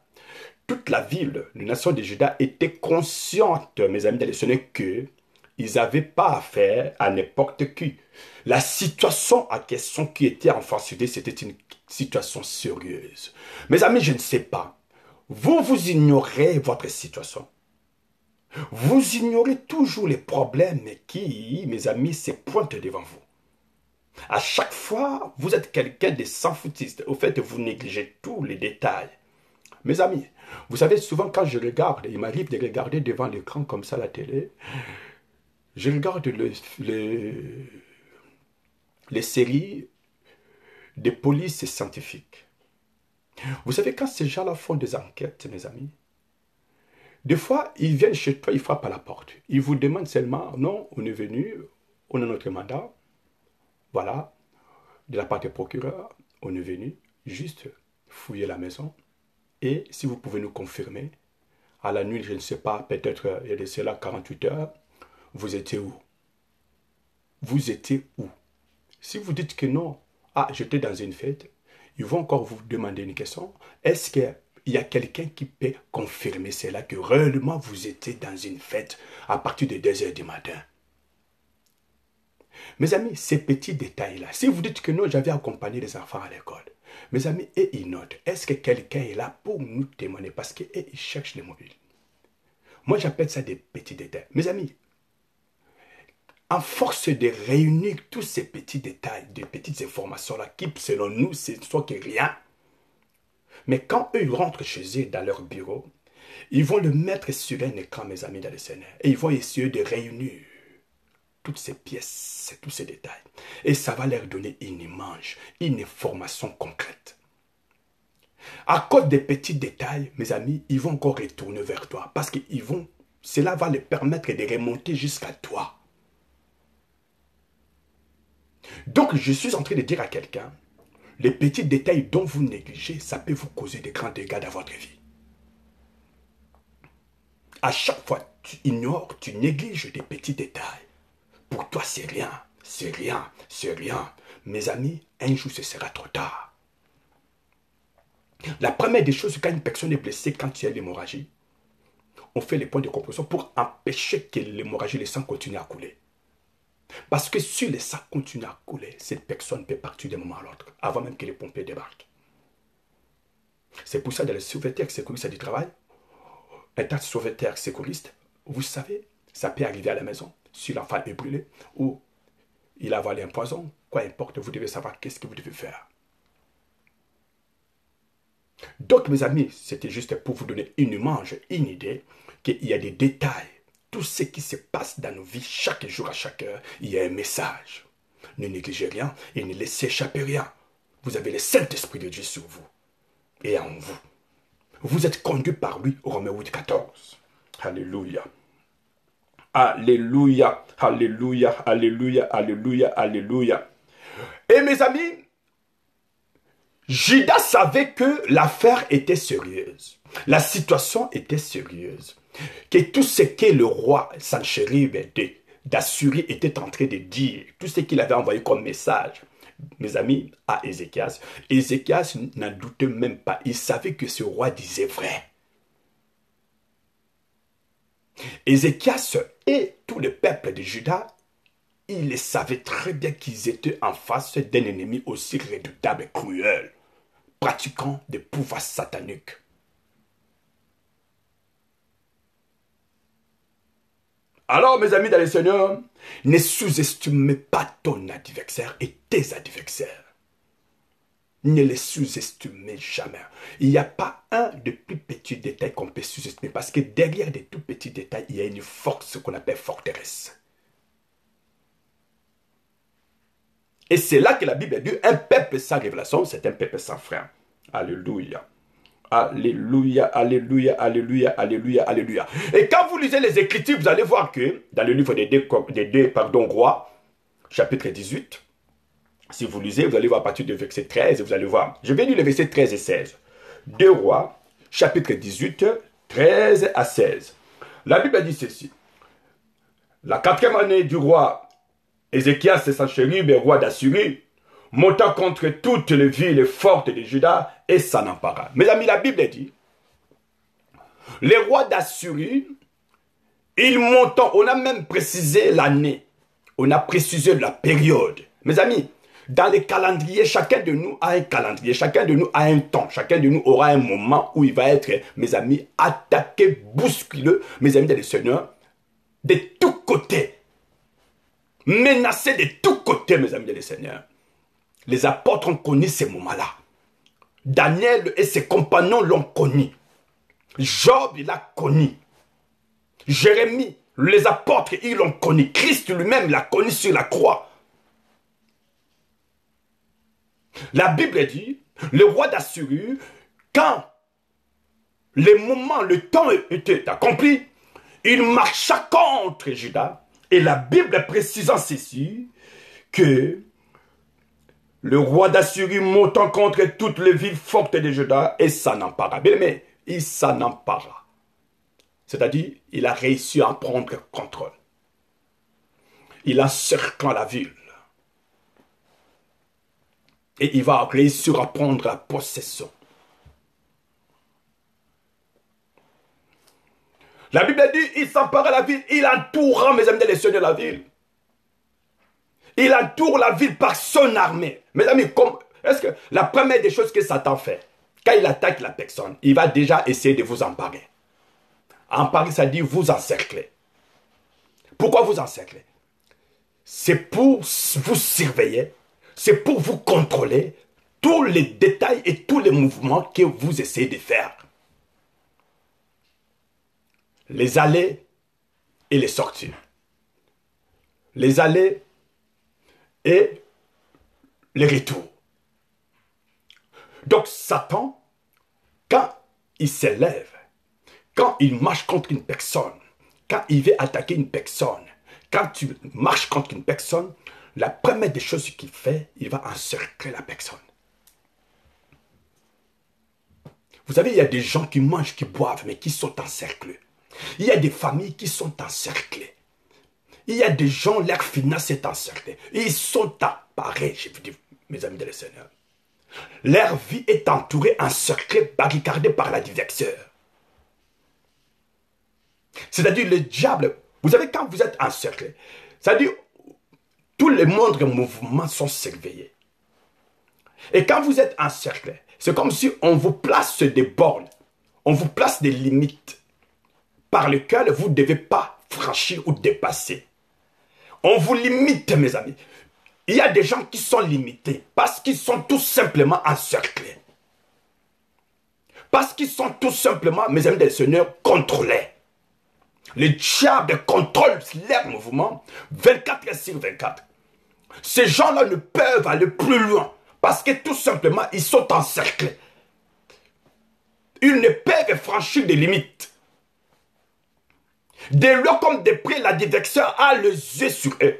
toute la ville, la nation de Juda était consciente, mes amis, ce n'est que ils n'avaient pas affaire à n'importe qui. La situation en question qui était en face d'eux, c'était une situation sérieuse. Mes amis, je ne sais pas. Vous ignorez votre situation. Vous ignorez toujours les problèmes qui, mes amis, se pointent devant vous. À chaque fois, vous êtes quelqu'un de sans-foutiste. Au fait, vous négligez tous les détails. Mes amis, vous savez, souvent quand je regarde, il m'arrive de regarder devant l'écran comme ça la télé, je regarde les séries de police scientifique. Vous savez, quand ces gens-là font des enquêtes, mes amis, des fois, ils viennent chez toi, ils frappent à la porte. Ils vous demandent seulement, non, on est venu, on a notre mandat, voilà, de la part des procureurs, on est venu juste fouiller la maison. Et si vous pouvez nous confirmer, à la nuit, je ne sais pas, peut-être il y a de cela 48 heures, vous étiez où? Vous étiez où? Si vous dites que non, ah, j'étais dans une fête, ils vont encore vous demander une question. Est-ce qu'il y a quelqu'un qui peut confirmer cela, que réellement vous étiez dans une fête à partir de 2 heures du matin? Mes amis, ces petits détails-là, si vous dites que non, j'avais accompagné les enfants à l'école, mes amis, et ils notent, est-ce que quelqu'un est là pour nous témoigner? Parce qu'ils cherchent les mobiles. Moi, j'appelle ça des petits détails. Mes amis, en force de réunir tous ces petits détails, des petites informations-là, qui, selon nous, c'est soit que rien. Mais quand eux rentrent chez eux, dans leur bureau, ils vont le mettre sur un écran, mes amis, dans le Seigneur. Et ils vont essayer de réunir toutes ces pièces, tous ces détails. Et ça va leur donner une image, une information concrète. À cause des petits détails, mes amis, ils vont encore retourner vers toi. Parce que cela va les permettre de remonter jusqu'à toi. Donc, je suis en train de dire à quelqu'un, les petits détails dont vous négligez, ça peut vous causer de grands dégâts dans votre vie. À chaque fois, tu ignores, tu négliges des petits détails. Pour toi, c'est rien, c'est rien, c'est rien. Mes amis, un jour, ce sera trop tard. La première des choses, quand une personne est blessée, quand il y a l'hémorragie, on fait les points de compression pour empêcher que l'hémorragie, le sang continue à couler. Parce que si le sang continue à couler, cette personne peut partir d'un moment à l'autre, avant même que les pompiers débarquent. C'est pour ça, dans le sauveteur sécuriste du travail, un tas de sauveteurs sécuristes, vous savez, ça peut arriver à la maison, si l'enfant est brûlé, ou il a avalé un poison, quoi importe, vous devez savoir qu'est-ce que vous devez faire. Donc, mes amis, c'était juste pour vous donner une image, une idée, qu'il y a des détails. Tout ce qui se passe dans nos vies, chaque jour, à chaque heure, il y a un message. Ne négligez rien et ne laissez échapper rien. Vous avez le Saint-Esprit de Dieu sur vous et en vous. Vous êtes conduit par lui, Romains 8, 14. Alléluia. Alléluia, alléluia, alléluia, alléluia, alléluia. Et mes amis, Judas savait que l'affaire était sérieuse. La situation était sérieuse. Que tout ce que le roi Sanchérib d'Assyrie était en train de dire, tout ce qu'il avait envoyé comme message, mes amis, à Ézéchias, Ézéchias n'en doutait même pas. Il savait que ce roi disait vrai. Ézéchias et tout le peuple de Juda, ils savaient très bien qu'ils étaient en face d'un ennemi aussi redoutable et cruel, pratiquant des pouvoirs sataniques. Alors, mes amis dans le Seigneur, ne sous-estimez pas ton adversaire et tes adversaires. Ne les sous-estimez jamais. Il n'y a pas un des plus petits détails qu'on peut sous-estimer parce que derrière des tout petits détails, il y a une force qu'on appelle forteresse. Et c'est là que la Bible dit, un peuple sans révélation, c'est un peuple sans frein. Alléluia. Alléluia, alléluia, alléluia, alléluia, alléluia. Et quand vous lisez les Écritures, vous allez voir que dans le livre des deux rois, chapitre 18, si vous lisez, vous allez voir à partir du verset 13, vous allez voir. Je vais lire les versets 13 et 16. 2 rois, chapitre 18, 13 à 16. La Bible dit ceci. La 4e année du roi Ézéchias et Sanchérib, roi d'Assyrie, monta contre toutes les villes fortes de Juda et s'en empara. Mes amis, la Bible dit, les rois d'Assyrie, ils montent, on a même précisé l'année, on a précisé la période. Mes amis, dans les calendriers, chacun de nous a un calendrier, chacun de nous a un temps, chacun de nous aura un moment où il va être, mes amis, attaqué, bousculé, mes amis dans le Seigneur, de tous côtés, menacé de tous côtés, mes amis dans le Seigneur. Les apôtres ont connu ces moments-là. Daniel et ses compagnons l'ont connu. Job, il l'a connu. Jérémie, les apôtres, ils l'ont connu. Christ lui-même l'a connu sur la croix. La Bible dit, le roi d'Assyrie, quand le moment, le temps était accompli, il marcha contre Juda Et la Bible précisant ceci, que le roi d'Assyrie montant contre toutes les villes fortes de Juda et s'en empara. Bien aimé, il s'en empara. C'est-à-dire, il a réussi à prendre contrôle. Il encerclant la ville. Et il va réussir à prendre la possession. La Bible dit, il s'empara la ville, il entoura, mes amis, les seigneurs de la ville. Il entoure la ville par son armée. Mes amis, est-ce que la première des choses que Satan fait, quand il attaque la personne, il va déjà essayer de vous emparer. Emparer, ça dit vous encercler. Pourquoi vous encercler? C'est pour vous surveiller, c'est pour vous contrôler tous les détails et tous les mouvements que vous essayez de faire. Les allées et les sorties. Les allées et les retours. Donc Satan, quand il s'élève, quand il marche contre une personne, quand il veut attaquer une personne, quand tu marches contre une personne, la première des choses qu'il fait, il va encercler la personne. Vous savez, il y a des gens qui mangent, qui boivent, mais qui sont encerclés. Il y a des familles qui sont encerclées. Il y a des gens, leur finance est encerclée. Ils sont appareils, je vous dis, mes amis de le Seigneur. Leur vie est entourée, encerclée, barricadée par l'adversaire. C'est-à-dire le diable, vous savez, quand vous êtes encerclé, c'est-à-dire tous les moindres mouvements sont surveillés. Et quand vous êtes encerclé, c'est comme si on vous place des bornes, on vous place des limites par lesquelles vous ne devez pas franchir ou dépasser. On vous limite, mes amis. Il y a des gens qui sont limités parce qu'ils sont tout simplement encerclés. Parce qu'ils sont tout simplement, mes amis des seigneurs, contrôlés. Le diable contrôle leurs mouvements 24 heures sur 24. Ces gens-là ne peuvent aller plus loin parce que tout simplement, ils sont encerclés. Ils ne peuvent franchir des limites. Dès lors comme des près, l'adversaire a les yeux sur eux.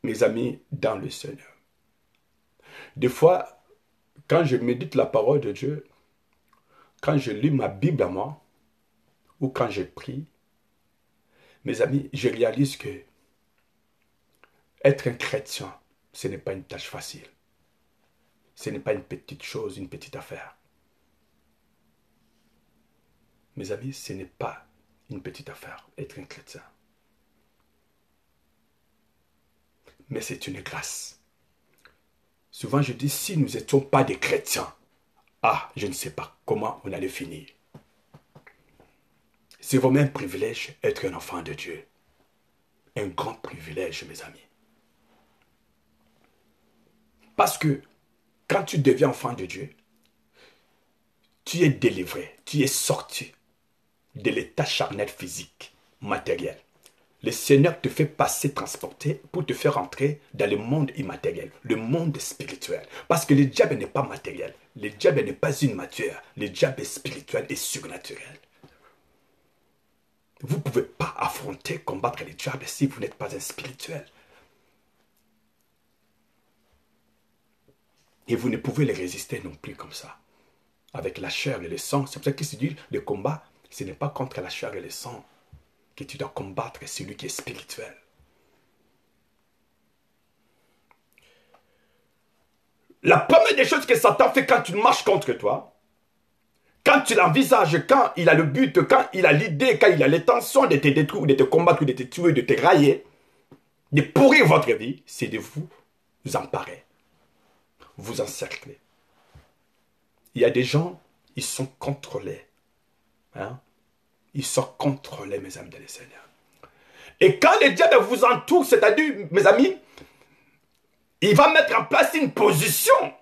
Mes amis, dans le Seigneur. Des fois, quand je médite la parole de Dieu, quand je lis ma Bible à moi, ou quand je prie, mes amis, je réalise que être un chrétien, ce n'est pas une tâche facile. Ce n'est pas une petite chose, une petite affaire. Mes amis, ce n'est pas une petite affaire, être un chrétien. Mais c'est une grâce. Souvent je dis, si nous n'étions pas des chrétiens, je ne sais pas comment on allait finir. C'est vraiment un privilège d'être un enfant de Dieu. Un grand privilège, mes amis. Parce que quand tu deviens enfant de Dieu, tu es délivré, tu es sorti de l'état charnel physique, matériel. Le Seigneur te fait passer, transporter pour te faire entrer dans le monde immatériel, le monde spirituel. Parce que le diable n'est pas matériel. Le diable n'est pas une matière. Le diable est spirituel et surnaturel. Vous ne pouvez pas affronter, combattre le diable si vous n'êtes pas un spirituel. Et vous ne pouvez le résister non plus comme ça. Avec la chair et le sang. C'est pour ça qu'il se dit, le combat, ce n'est pas contre la chair et le sang que tu dois combattre celui qui est spirituel. La première des choses que Satan fait quand tu marches contre toi, quand tu l'envisages, quand il a le but, quand il a l'idée, quand il a l'intention de te détruire, de te combattre, de te tuer, de te railler, de pourrir votre vie, c'est de vous emparer, vous encercler. Il y a des gens, ils sont contrôlés. Hein? Ils sont contrôlés, mes amis de le Seigneur. Et quand le diable vous entoure, c'est-à-dire, mes amis, il va mettre en place une position.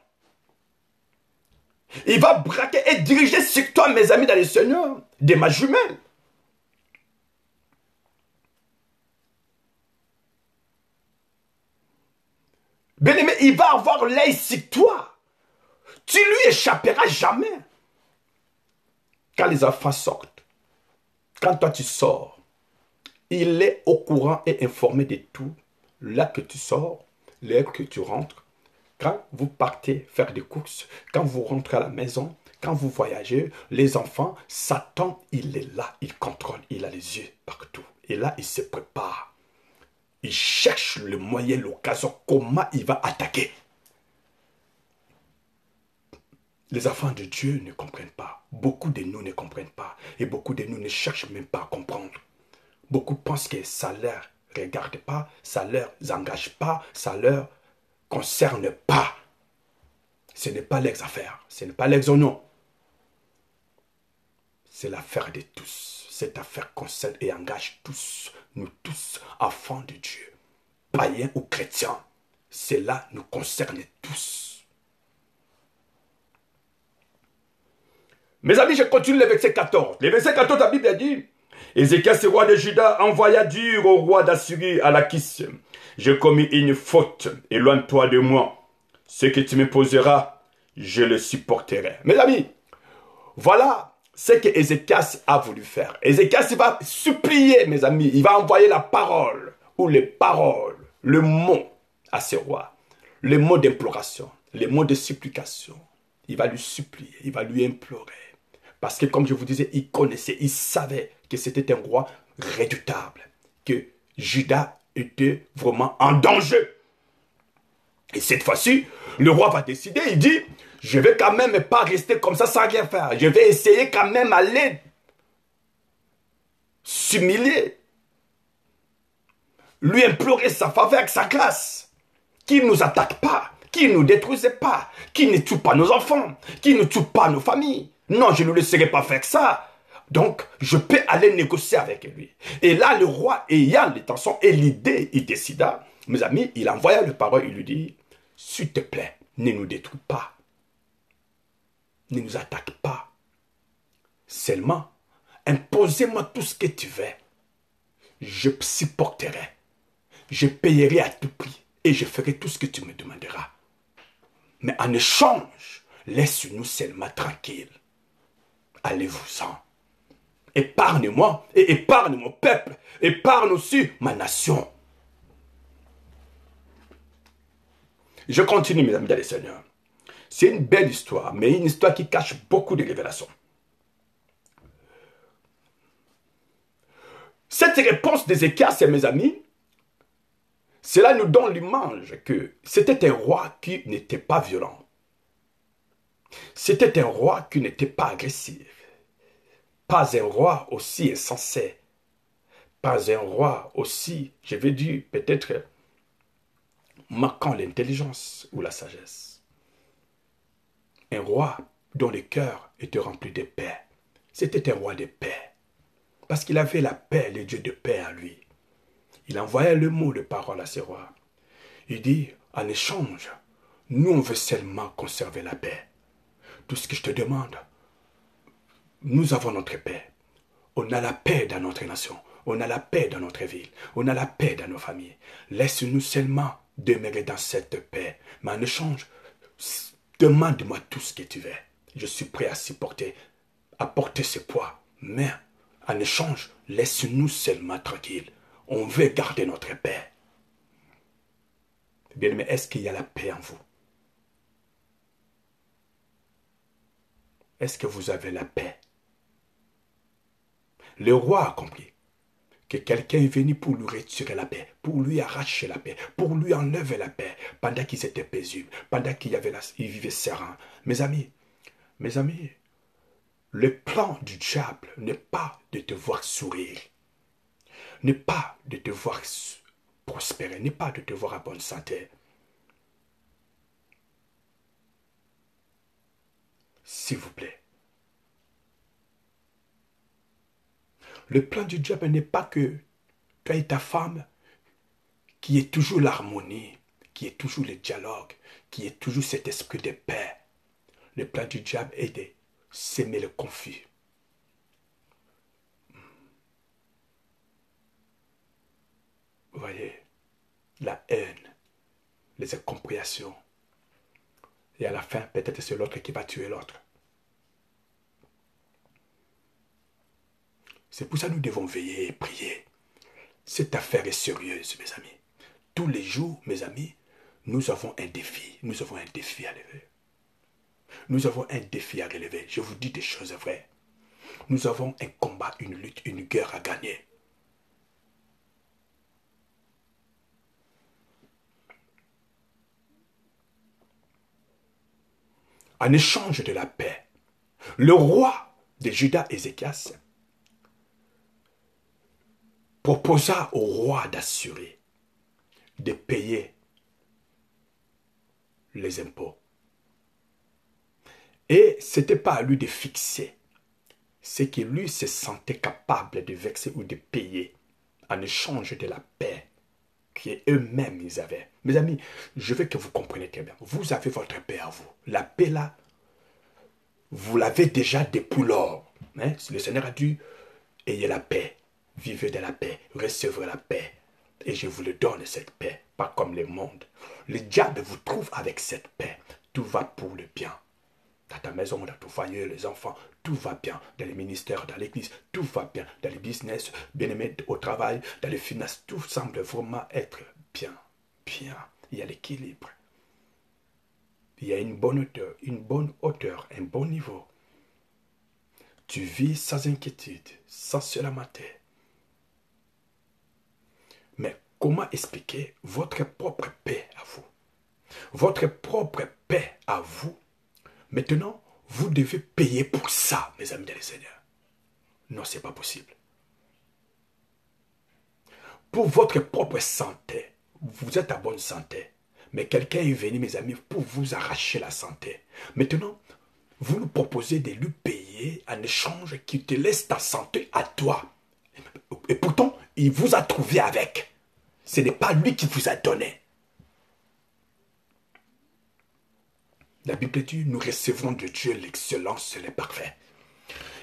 Il va braquer et diriger sur toi, mes amis dans le Seigneur, des mains jumelles. Bien-aimé, il va avoir l'œil sur toi. Tu lui échapperas jamais. Quand les enfants sortent, quand toi tu sors, il est au courant et informé de tout. Là que tu sors, l'heure que tu rentres, quand vous partez faire des courses, quand vous rentrez à la maison, quand vous voyagez, les enfants, Satan, il est là, il contrôle, il a les yeux partout. Et là, il se prépare. Il cherche le moyen, l'occasion, comment il va attaquer. Les enfants de Dieu ne comprennent pas. Beaucoup de nous ne comprennent pas. Et beaucoup de nous ne cherchent même pas à comprendre. Beaucoup pensent que ça ne leur regarde pas, ça ne leur engage pas, ça ne leur concerne pas. Ce n'est pas leurs affaires, ce n'est pas leurs honneurs. C'est l'affaire de tous. Cette affaire concerne et engage tous, nous tous, enfants de Dieu, païens ou chrétiens. Cela nous concerne tous. Mes amis, je continue le verset 14. Le verset 14, la Bible a dit, Ézéchias, roi de Juda, envoya dire au roi d'Assyrie à Lachish, j'ai commis une faute, éloigne-toi de moi. Ce que tu me poseras, je le supporterai. Mes amis, voilà ce que Ézéchias a voulu faire. Ézéchias, il va supplier, mes amis, il va envoyer la parole, ou les paroles, le mot à ce roi, le mot d'imploration, le mot de supplication. Il va lui supplier, il va lui implorer. Parce que, comme je vous disais, il connaissait, il savait que c'était un roi redoutable, que Juda était vraiment en danger. Et cette fois-ci, le roi va décider, il dit, je vais quand même pas rester comme ça sans rien faire. Je vais essayer quand même aller s'humilier, lui implorer sa faveur, sa grâce, qu'il ne nous attaque pas, qu'il ne nous détruise pas, qu'il ne tue pas nos enfants, qu'il ne tue pas nos familles. Non, je ne le laisserai pas faire ça. Donc, je peux aller négocier avec lui. Et là, le roi, ayant l'intention et l'idée, il décida, mes amis, il envoya le parole, il lui dit, s'il te plaît, ne nous détruis pas. Ne nous attaque pas. Seulement, imposez-moi tout ce que tu veux. Je supporterai. Je payerai à tout prix. Et je ferai tout ce que tu me demanderas. Mais en échange, laisse-nous seulement tranquilles. Allez-vous-en. Épargne-moi et épargne mon peuple. Épargne aussi ma nation. Je continue, mes amis dans le Seigneur. C'est une belle histoire, mais une histoire qui cache beaucoup de révélations. Cette réponse d'Ézéchias, mes amis, cela nous donne l'image que c'était un roi qui n'était pas violent. C'était un roi qui n'était pas agressif. Pas un roi aussi insensé. Pas un roi aussi, je vais dire, peut-être manquant l'intelligence ou la sagesse. Un roi dont le cœur était rempli de paix. C'était un roi de paix. Parce qu'il avait la paix, le Dieu de paix à lui. Il envoyait le mot de parole à ce roi. Il dit, en échange, nous on veut seulement conserver la paix. Tout ce que je te demande, nous avons notre paix. On a la paix dans notre nation. On a la paix dans notre ville. On a la paix dans nos familles. Laisse-nous seulement demeurer dans cette paix. Mais en échange, demande-moi tout ce que tu veux. Je suis prêt à supporter, à porter ce poids. Mais en échange, laisse-nous seulement tranquilles. On veut garder notre paix. Bien, mais est-ce qu'il y a la paix en vous? Est-ce que vous avez la paix? Le roi a compris que quelqu'un est venu pour lui retirer la paix, pour lui arracher la paix, pour lui enlever la paix, pendant qu'ils étaient paisibles, pendant qu'il vivait serein. Mes amis, le plan du diable n'est pas de te voir sourire, n'est pas de te voir prospérer, n'est pas de te voir à bonne santé. S'il vous plaît. Le plan du diable n'est pas que toi et ta femme, qui est toujours l'harmonie, qui est toujours le dialogue, qui est toujours cet esprit de paix. Le plan du diable est de s'aimer le conflit. Vous voyez, la haine, les incompréhensions. Et à la fin, peut-être c'est l'autre qui va tuer l'autre. C'est pour ça que nous devons veiller et prier. Cette affaire est sérieuse, mes amis. Tous les jours, mes amis, nous avons un défi. Nous avons un défi à lever. Nous avons un défi à relever. Je vous dis des choses vraies. Nous avons un combat, une lutte, une guerre à gagner. En échange de la paix, le roi de Juda, Ézéchias, proposa au roi d'Assyrie de payer les impôts. Et ce n'était pas à lui de fixer ce que lui se sentait capable de verser ou de payer en échange de la paix qu'eux-mêmes ils avaient. Mes amis, je veux que vous compreniez très bien. Vous avez votre paix à vous. La paix là, vous l'avez déjà depuis lors. Hein? Le Seigneur a dit, ayez la paix, vivez de la paix, recevez la paix. Et je vous le donne cette paix, pas comme le monde. Le diable vous trouve avec cette paix. Tout va pour le bien. Dans ta maison, dans ton foyer, les enfants, tout va bien. Dans les ministères, dans l'église, tout va bien. Dans les business, bien aimé au travail, dans les finances, tout semble vraiment être bien. Bien. Il y a l'équilibre. Il y a une bonne hauteur, un bon niveau. Tu vis sans inquiétude, sans se lamenter. Mais comment expliquer votre propre paix à vous? Votre propre paix à vous. Maintenant, vous devez payer pour ça, mes amis dans le Seigneur. Non, ce n'est pas possible. Pour votre propre santé, vous êtes à bonne santé. Mais quelqu'un est venu, mes amis, pour vous arracher la santé. Maintenant, vous nous proposez de lui payer en échange qu'il te laisse ta santé à toi. Et pourtant, il vous a trouvé avec. Ce n'est pas lui qui vous a donné. La Bible dit, nous recevons de Dieu l'excellence et le parfait.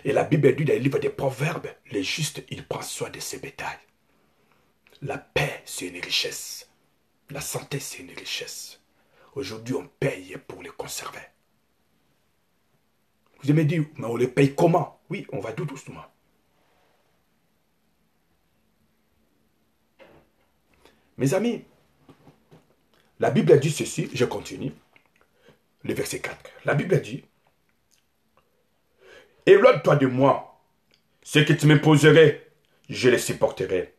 Et la Bible dit dans le livre des Proverbes, le juste, il prend soin de ses bétails. La paix, c'est une richesse. La santé, c'est une richesse. Aujourd'hui, on paye pour les conserver. Vous me dites, mais on les paye comment? Oui, on va tout doucement. Mes amis, la Bible dit ceci, je continue. Le verset 4. La Bible dit, éloigne-toi de moi, ce que tu m'imposerais, je le supporterai.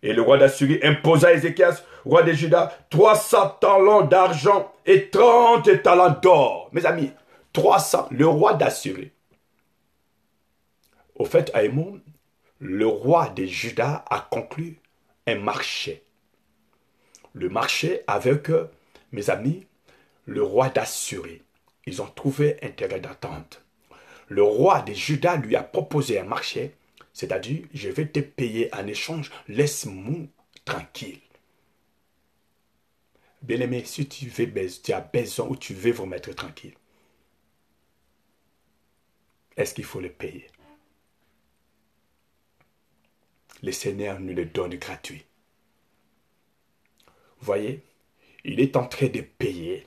Et le roi d'Assyrie imposa à Ézéchias, roi de Juda, 300 talents d'argent et 30 talents d'or. Mes amis, 300, le roi d'Assyrie. Au fait, Aïmoun, le roi de Juda a conclu un marché. Le marché avec, mes amis, le roi d'Assyrie. Ils ont trouvé un terrain d'attente. Le roi de Juda lui a proposé un marché, c'est-à-dire, je vais te payer en échange, laisse-moi tranquille. Bien-aimé, si tu as besoin ou tu veux vous mettre tranquille, est-ce qu'il faut le payer? Le Seigneur nous le donne gratuit. Vous voyez, il est en train de payer.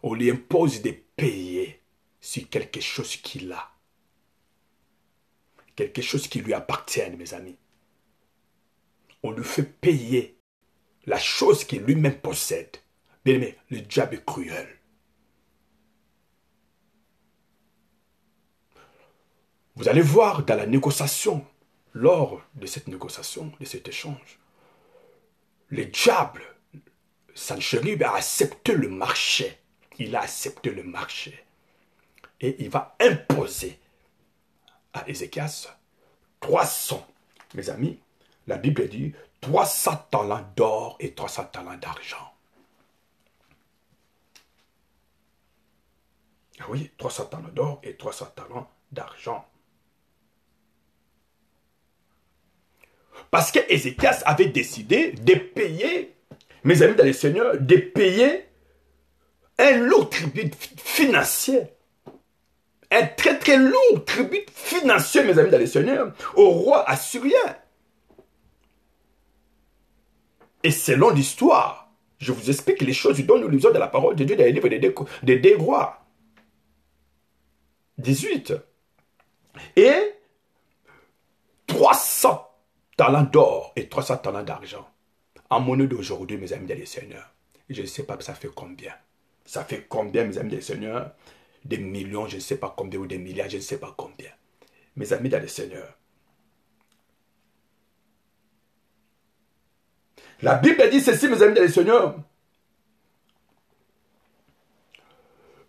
On lui impose de payer sur quelque chose qu'il a. Quelque chose qui lui appartient, mes amis. On lui fait payer la chose qu'il lui-même possède. Bien aimé, le diable est cruel. Vous allez voir dans la négociation, lors de cette négociation, de cet échange, le diable, Sanchérib, a accepté le marché. Il a accepté le marché. Et il va imposer à Ézéchias 300. Mes amis, la Bible dit 300 talents d'or et 300 talents d'argent. Ah oui, 300 talents d'or et 300 talents d'argent. Parce que Ézéchias avait décidé de payer, mes amis dans le Seigneur, de payer un lourd tribut financier. Un très très lourd tribut financier, mes amis dans le Seigneur, au roi assyrien. Et selon l'histoire, je vous explique les choses dont nous lisons dans la parole de Dieu dans le livre des deux rois. 18. Et 300 talents d'or et 300 talents d'argent. En monnaie d'aujourd'hui, mes amis des seigneurs, je ne sais pas ça fait combien. Ça fait combien, mes amis des seigneurs? Des millions, je ne sais pas combien, ou des milliards, je ne sais pas combien. Mes amis dans le Seigneur. La Bible dit ceci, mes amis dans le Seigneur.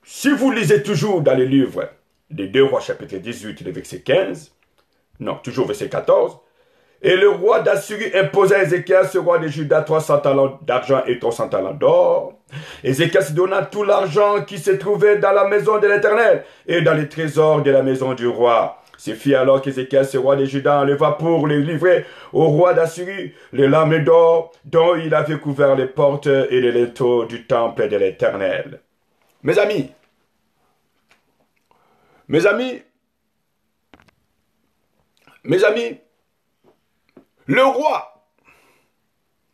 Si vous lisez toujours dans le livre des 2 Rois, chapitre 18, le verset 15, non, toujours verset 14, et le roi d'Assyrie imposa à Ézéchias, ce roi de Juda, 300 talents d'argent et 300 talents d'or. Ézéchias donna tout l'argent qui se trouvait dans la maison de l'Éternel et dans les trésors de la maison du roi. Ce fit alors qu'Ézéchias, ce roi de Juda, enleva pour les livrer au roi d'Assyrie les lames d'or dont il avait couvert les portes et les linteaux du temple de l'Éternel. Mes amis, le roi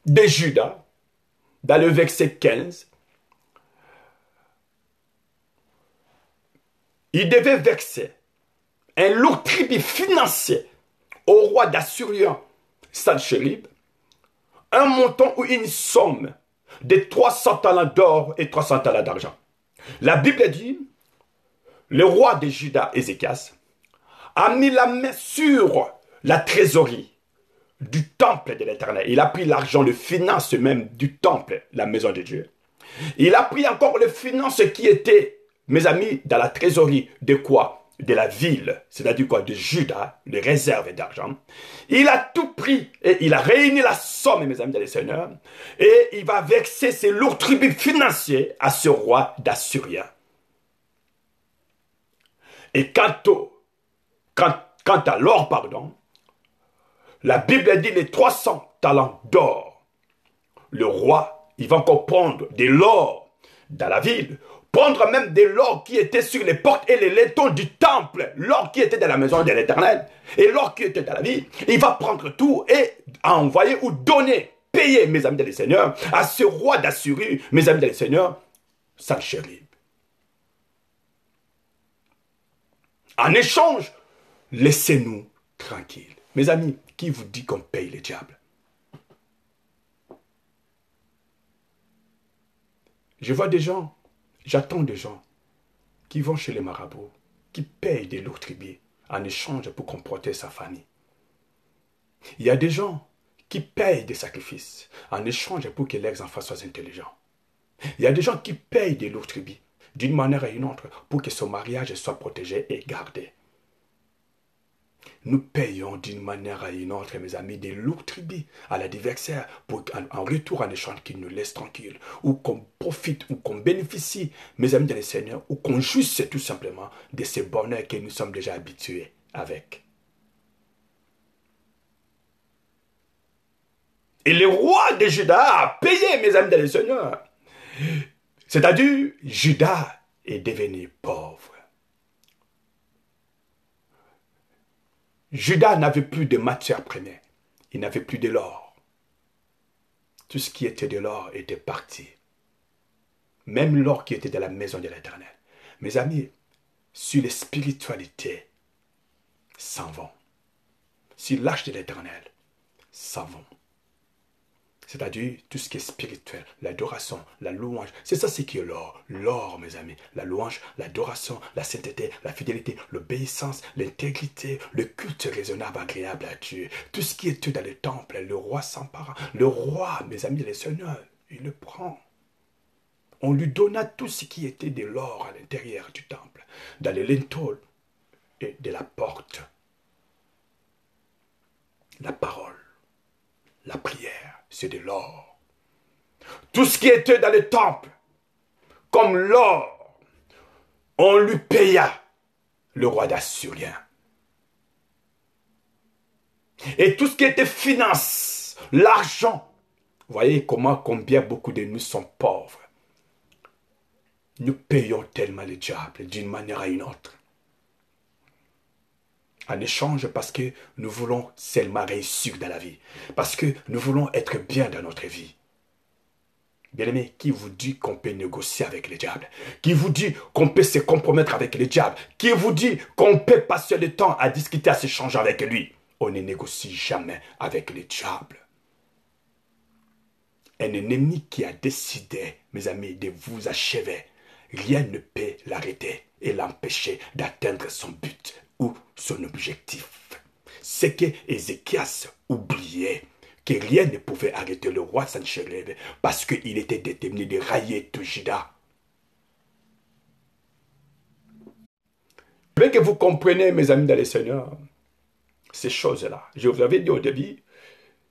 de Juda, dans le verset 15, il devait verser un lourd tribut financier au roi d'Assyrien, Sanchérib, un montant ou une somme de 300 talents d'or et 300 talents d'argent. La Bible dit, le roi de Juda, Ézéchias, a mis la main sur la trésorerie du temple de l'Éternel. Il a pris l'argent, le finance même du temple, la maison de Dieu. Il a pris encore le finance qui était, mes amis, dans la trésorerie de quoi? De la ville, c'est-à-dire quoi? De Juda, les réserves d'argent. Il a tout pris et il a réuni la somme, mes amis dans les seigneurs, et il va verser ses lourds tributs financiers à ce roi d'Assyrie. Et quant à l'or, pardon, la Bible dit les 300 talents d'or. Le roi, il va encore prendre de l'or dans la ville, prendre même de l'or qui était sur les portes et les linteaux du temple, l'or qui était dans la maison de l'Éternel, et l'or qui était dans la ville. Il va prendre tout et envoyer ou donner, payer, mes amis des seigneurs, à ce roi d'Assyrie, mes amis des seigneurs, Sanchérib. En échange, laissez-nous tranquilles. Mes amis, qui vous dit qu'on paye le diable? Je vois des gens, j'attends des gens qui vont chez les marabouts, qui payent des lourds tributs en échange pour qu'on protège sa famille. Il y a des gens qui payent des sacrifices en échange pour que leurs enfants soient intelligents. Il y a des gens qui payent des lourds tributs d'une manière à une autre pour que son mariage soit protégé et gardé. Nous payons d'une manière à une autre, mes amis, des lourds tributs à l'adversaire pour en retour, en échange, qu'il nous laisse tranquilles, ou qu'on profite, ou qu'on bénéficie, mes amis dans le Seigneur, ou qu'on jouisse tout simplement de ces bonheurs que nous sommes déjà habitués avec. Et le roi de Juda a payé, mes amis dans le Seigneur. C'est-à-dire, Juda est devenu pauvre. Juda n'avait plus de matière première. Il n'avait plus de l'or. Tout ce qui était de l'or était parti. Même l'or qui était dans la maison de l'Éternel. Mes amis, sur les spiritualités, s'en vont. Sur l'arche de l'Éternel, s'en vont. C'est-à-dire tout ce qui est spirituel, l'adoration, la louange. C'est ça ce qui est l'or. L'or, mes amis. La louange, l'adoration, la sainteté, la fidélité, l'obéissance, l'intégrité, le culte raisonnable, agréable à Dieu. Tout ce qui est dans le temple, le roi s'empare. Le roi, mes amis, les seigneurs, il le prend. On lui donna tout ce qui était de l'or à l'intérieur du temple, dans les linteaux et de la porte. La parole, la prière. C'est de l'or. Tout ce qui était dans le temple, comme l'or, on lui paya le roi d'Assyrien. Et tout ce qui était finance, l'argent, vous voyez combien beaucoup de nous sont pauvres. Nous payons tellement le diable d'une manière à une autre. En échange parce que nous voulons seulement réussir dans la vie. Parce que nous voulons être bien dans notre vie. Bien-aimé, qui vous dit qu'on peut négocier avec le diable? Qui vous dit qu'on peut se compromettre avec le diable? Qui vous dit qu'on peut passer le temps à discuter, à s'échanger avec lui? On ne négocie jamais avec le diable. Un ennemi qui a décidé, mes amis, de vous achever, rien ne peut l'arrêter et l'empêcher d'atteindre son but ou son objectif. C'est que Ézéchias oubliait que rien ne pouvait arrêter le roi Sanchérib parce qu'il était déterminé de railler tout Juda. Je veux que vous compreniez, mes amis dans le Seigneur, ces choses-là. Je vous avais dit au début,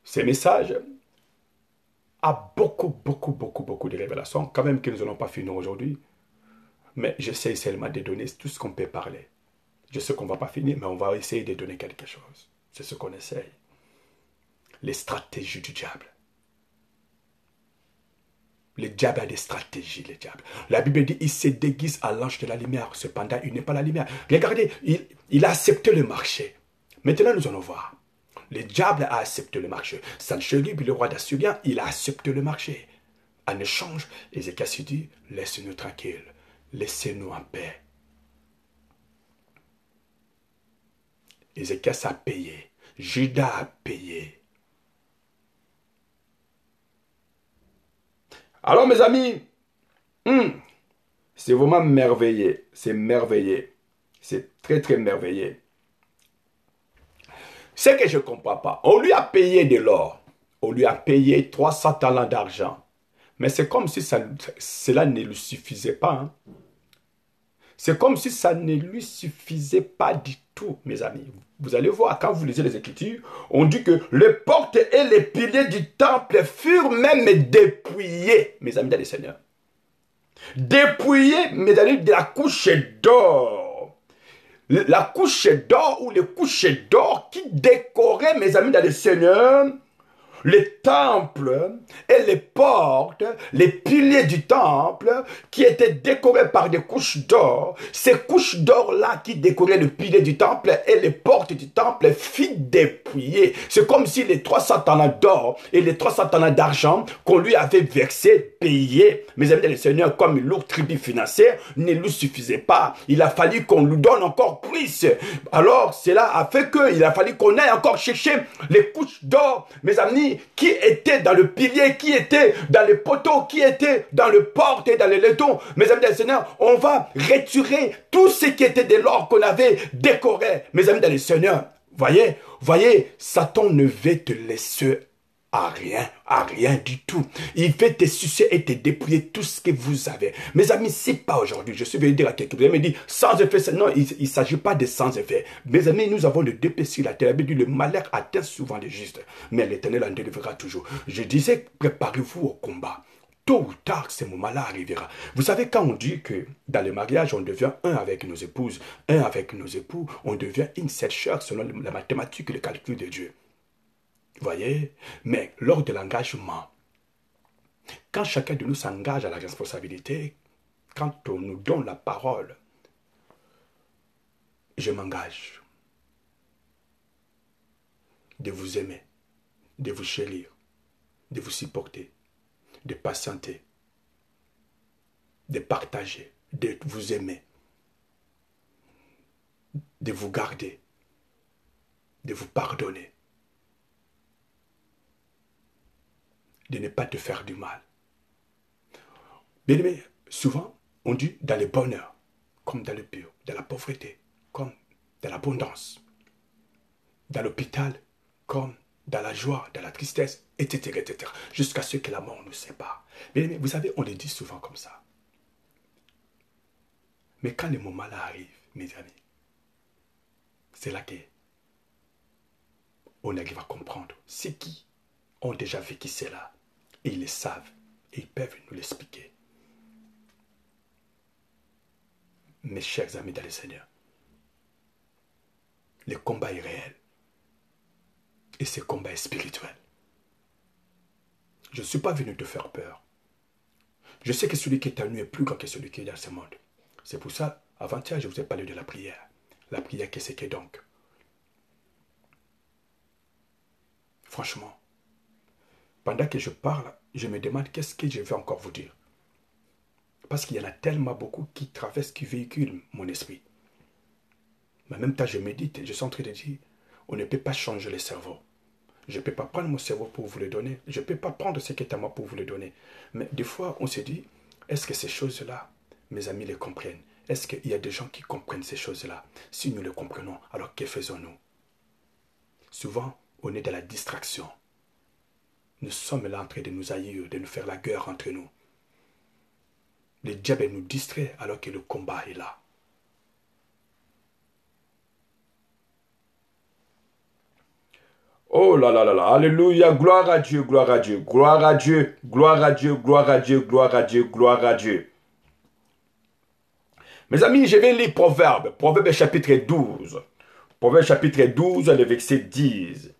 ces messages a beaucoup de révélations, quand même que nous n'allons pas finir aujourd'hui. Mais j'essaie seulement de donner tout ce qu'on peut parler. Je sais qu'on ne va pas finir, mais on va essayer de donner quelque chose. C'est ce qu'on essaye. Les stratégies du diable. Le diable a des stratégies, le diable. La Bible dit, il se déguise à l'ange de la lumière. Cependant, il n'est pas la lumière. Regardez, il a accepté le marché. Maintenant, nous allons voir. Le diable a accepté le marché. Sanchérib, le roi d'Assyrien, il a accepté le marché. En échange, Ézéchias dit, laissez-nous tranquilles. Laissez-nous en paix. Ézéchias a payé. Juda a payé. Alors, mes amis, c'est vraiment merveilleux. C'est merveilleux. C'est très merveilleux. Ce que je ne comprends pas, on lui a payé de l'or. On lui a payé 300 talents d'argent. Mais c'est comme si cela ne lui suffisait pas. Hein. C'est comme si ça ne lui suffisait pas du tout, mes amis. Vous allez voir, quand vous lisez les Écritures, on dit que les portes et les piliers du temple furent même dépouillés, mes amis dans le Seigneur. Dépouillés, mes amis, de la couche d'or. La couche d'or ou les couches d'or qui décoraient, mes amis dans le Seigneur, les temples et les portes, les piliers du temple qui étaient décorés par des couches d'or. Ces couches d'or-là qui décoraient le pilier du temple et les portes du temple furent dépouillées. C'est comme si les 300 talents d'or et les 300 talents d'argent qu'on lui avait versés, payés, mes amis le Seigneur, comme une lourde tribut financière, ne lui suffisait pas. Il a fallu qu'on lui donne encore plus. Alors, cela a fait qu'il a fallu qu'on aille encore chercher les couches d'or, mes amis, qui étaient dans le pilier, qui étaient dans les poteaux, qui étaient dans le porte et dans les laitons. Mes amis dans le Seigneur, on va retirer tout ce qui était de l'or qu'on avait décoré. Mes amis dans le Seigneur, voyez, Satan ne veut te laisser à rien du tout. Il veut te sucer et te dépouiller tout ce que vous avez. Mes amis, c'est pas aujourd'hui. Je suis venu dire à quelqu'un, vous allez me dire, sans effet, non, il ne s'agit pas de sans effet. Mes amis, nous avons le deux sur la terre. La Bible dit, le malheur atteint souvent les justes, mais l'Éternel en délivrera toujours. Je disais, préparez-vous au combat. Tôt ou tard, ce moment-là arrivera. Vous savez, quand on dit que dans le mariage, on devient un avec nos épouses, un avec nos époux, on devient une seule chair selon la mathématique et le calcul de Dieu. Voyez, mais lors de l'engagement, quand chacun de nous s'engage à la responsabilité, quand on nous donne la parole, je m'engage de vous aimer, de vous chérir, de vous supporter, de patienter, de partager, de vous aimer, de vous garder, de vous pardonner, de ne pas te faire du mal. Bien aimé, souvent, on dit dans le bonheur, comme dans le pur, dans la pauvreté, comme dans l'abondance, dans l'hôpital, comme dans la joie, dans la tristesse, etc. Jusqu'à ce que la mort nous sépare. Bien aimé, vous savez, on le dit souvent comme ça. Mais quand le moment-là arrive, mes amis, c'est là que on arrive à comprendre. Ceux qui ont déjà vécu cela, et ils le savent, et ils peuvent nous l'expliquer. Mes chers amis dans le Seigneur, le combat est réel. Et ce combat est spirituel. Je ne suis pas venu te faire peur. Je sais que celui qui est en nous est plus grand que celui qui est dans ce monde. C'est pour ça, avant-hier, je vous ai parlé de la prière. La prière, qu'est-ce qu'elle est donc? Franchement, pendant que je parle, je me demande qu'est-ce que je vais encore vous dire. Parce qu'il y en a tellement beaucoup qui traversent, qui véhiculent mon esprit. Mais en même temps, je médite et je suis en train de dire, On ne peut pas changer le cerveau. Je ne peux pas prendre mon cerveau pour vous le donner. Je ne peux pas prendre ce qui est à moi pour vous le donner. Mais des fois, on se dit, est-ce que ces choses-là, mes amis les comprennent? Est-ce qu'il y a des gens qui comprennent ces choses-là? Si nous les comprenons, alors que faisons-nous? Souvent, on est dans la distraction. Nous sommes là en train de nous haïr, de nous faire la guerre entre nous. Le diable nous distrait alors que le combat est là. Oh là là là là, alléluia, gloire à Dieu, gloire à Dieu, gloire à Dieu, gloire à Dieu, gloire à Dieu, gloire à Dieu, gloire à Dieu. Mes amis, je vais lire Proverbe, Proverbe chapitre 12. Proverbe chapitre 12, le verset 10.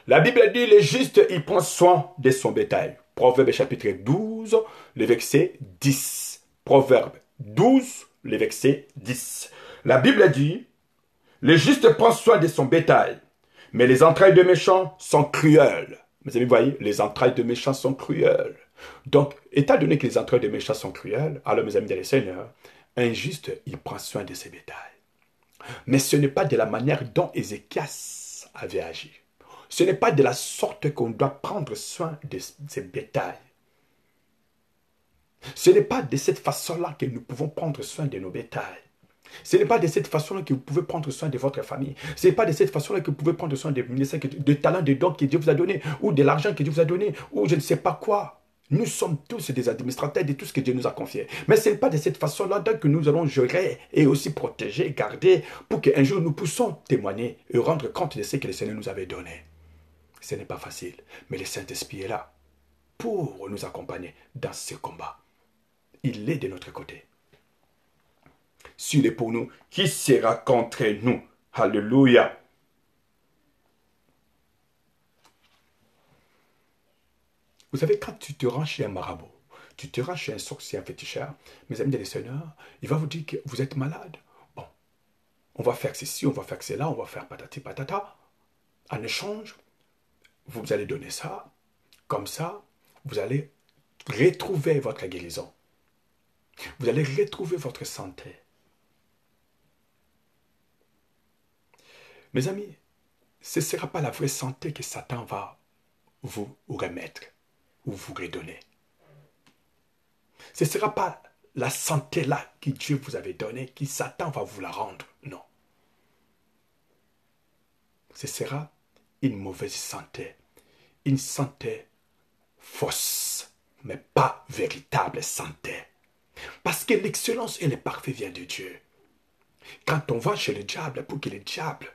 La Bible dit, le juste, il prend soin de son bétail. Proverbe chapitre 12, le verset 10. Proverbe 12, le verset 10. La Bible dit, le juste prend soin de son bétail, mais les entrailles de méchants sont cruelles. Mes amis, vous voyez, les entrailles de méchants sont cruelles. Donc, étant donné que les entrailles de méchants sont cruelles, alors mes amis dans le Seigneur, un juste, il prend soin de ses bétails. Mais ce n'est pas de la manière dont Ézéchias avait agi. Ce n'est pas de la sorte qu'on doit prendre soin de ses bétails. Ce n'est pas de cette façon-là que nous pouvons prendre soin de nos bétails. Ce n'est pas de cette façon-là que vous pouvez prendre soin de votre famille. Ce n'est pas de cette façon-là que vous pouvez prendre soin des ministères, de talents, de dons que Dieu vous a donné, ou de l'argent que Dieu vous a donné, ou je ne sais pas quoi. Nous sommes tous des administrateurs de tout ce que Dieu nous a confié. Mais ce n'est pas de cette façon-là que nous allons gérer et aussi protéger, garder, pour qu'un jour nous puissions témoigner et rendre compte de ce que le Seigneur nous avait donné. Ce n'est pas facile, mais le Saint-Esprit est là pour nous accompagner dans ce combat. Il est de notre côté. S'il est pour nous, qui sera contre nous? Alléluia. Vous savez, quand tu te rends chez un marabout, tu te rends chez un sorcier, un féticheur, mes amis de Seigneur, il va vous dire que vous êtes malade. Bon, on va faire ceci, on va faire cela, on va faire patati patata. En échange, vous allez donner ça. Comme ça, vous allez retrouver votre guérison. Vous allez retrouver votre santé. Mes amis, ce ne sera pas la vraie santé que Satan va vous remettre ou vous redonner. Ce ne sera pas la santé-là que Dieu vous avait donnée, que Satan va vous la rendre. Non. Ce sera une mauvaise santé. Une santé fausse, mais pas véritable santé. Parce que l'excellence et le parfait viennent de Dieu. Quand on va chez le diable pour que le diable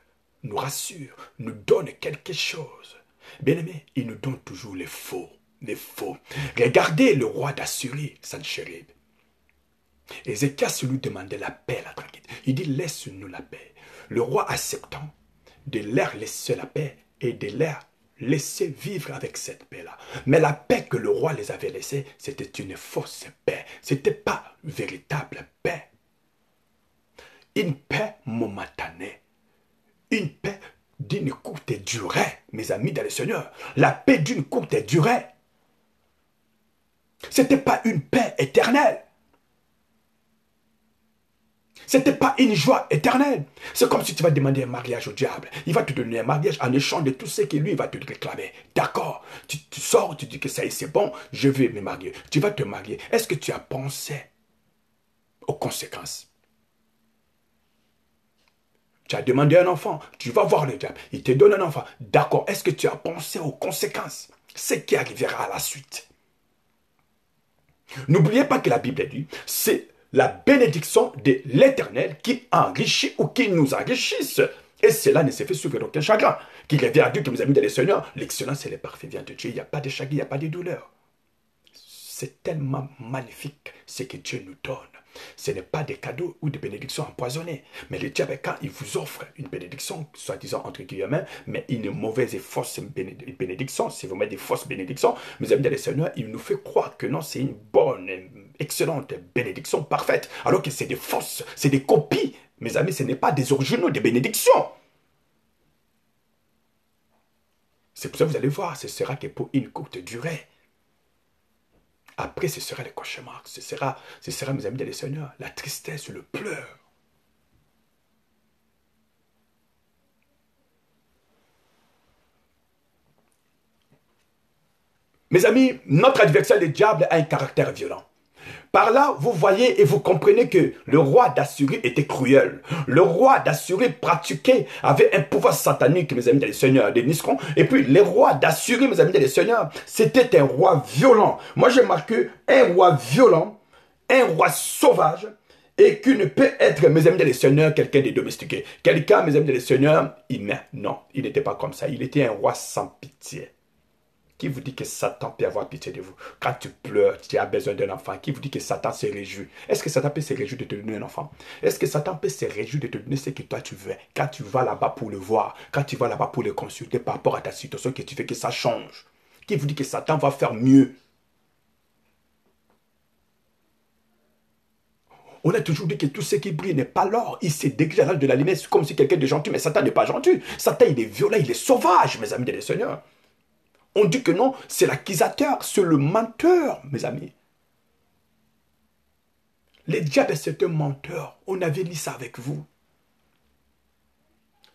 nous rassure, nous donne quelque chose, bien aimé, il nous donne toujours les faux. Les faux. Regardez le roi d'Assyrie, Sanchérib. Ézéchias lui demandait la paix, la tranquillité. Il dit, laisse-nous la paix. Le roi acceptant de leur laisser la paix et de leur laisser vivre avec cette paix-là. Mais la paix que le roi les avait laissée, c'était une fausse paix. Ce n'était pas une véritable paix. Une paix momentanée. Une paix d'une courte durée, mes amis dans le Seigneur. La paix d'une courte durée. Ce n'était pas une paix éternelle. Ce n'était pas une joie éternelle. C'est comme si tu vas demander un mariage au diable. Il va te donner un mariage en échange de tout ce que lui va te réclamer. D'accord. Tu sors, tu dis que ça y est, c'est bon, je vais me marier. Tu vas te marier. Est-ce que tu as pensé aux conséquences? Tu as demandé un enfant, tu vas voir le diable. Il te donne un enfant. D'accord. Est-ce que tu as pensé aux conséquences? Ce qui arrivera à la suite. N'oubliez pas que la Bible dit, c'est la bénédiction de l'Éternel qui enrichit ou qui nous enrichisse. Et cela ne se fait sur aucun chagrin. Qu'il revient à Dieu que nous a mis dans le Seigneur. L'excellence et le parfait vient de Dieu. Il n'y a pas de chagrin, il n'y a pas de douleur. C'est tellement magnifique ce que Dieu nous donne. Ce n'est pas des cadeaux ou des bénédictions empoisonnées. Mais le diable, quand il vous offre une bénédiction, soi-disant entre guillemets, mais une mauvaise et fausse bénédiction, si vous mettez des fausses bénédictions, mes amis dans le Seigneur, il nous fait croire que non, c'est une bonne, excellente bénédiction parfaite, alors que c'est des fausses, c'est des copies. Mes amis, ce n'est pas des originaux des bénédictions. C'est pour ça que vous allez voir, ce sera que pour une courte durée. Après, ce sera le cauchemar. Ce sera, mes amis dans le Seigneur, la tristesse, le pleur. Mes amis, notre adversaire, le diable, a un caractère violent. Par là, vous voyez et vous comprenez que le roi d'Assyrie était cruel. Le roi d'Assyrie pratiquait, avait un pouvoir satanique, mes amis, dans les seigneurs de Nisron. Et puis, les rois d'Assyrie, mes amis, dans les seigneurs, c'était un roi violent. Moi, j'ai marqué un roi violent, un roi sauvage, et qui ne peut être, mes amis, dans les seigneurs, quelqu'un de domestiqué. Quelqu'un, mes amis, dans les seigneurs, non, il n'était pas comme ça. Il était un roi sans pitié. Qui vous dit que Satan peut avoir pitié de vous? Quand tu pleures, tu as besoin d'un enfant. Qui vous dit que Satan se réjouit? Est-ce que Satan peut se réjouir de te donner un enfant? Est-ce que Satan peut se réjouir de te donner ce que toi tu veux? Quand tu vas là-bas pour le voir, quand tu vas là-bas pour le consulter par rapport à ta situation, que tu fais que ça change. Qui vous dit que Satan va faire mieux? On a toujours dit que tout ce qui brille n'est pas l'or. Il se dégage à l'âge de la lumière. C'est comme si quelqu'un de gentil, mais Satan n'est pas gentil. Satan, il est violent, il est sauvage, mes amis des seigneurs. On dit que non, c'est l'accusateur, c'est le menteur, mes amis. Le diable, c'est un menteur. On avait lu ça avec vous.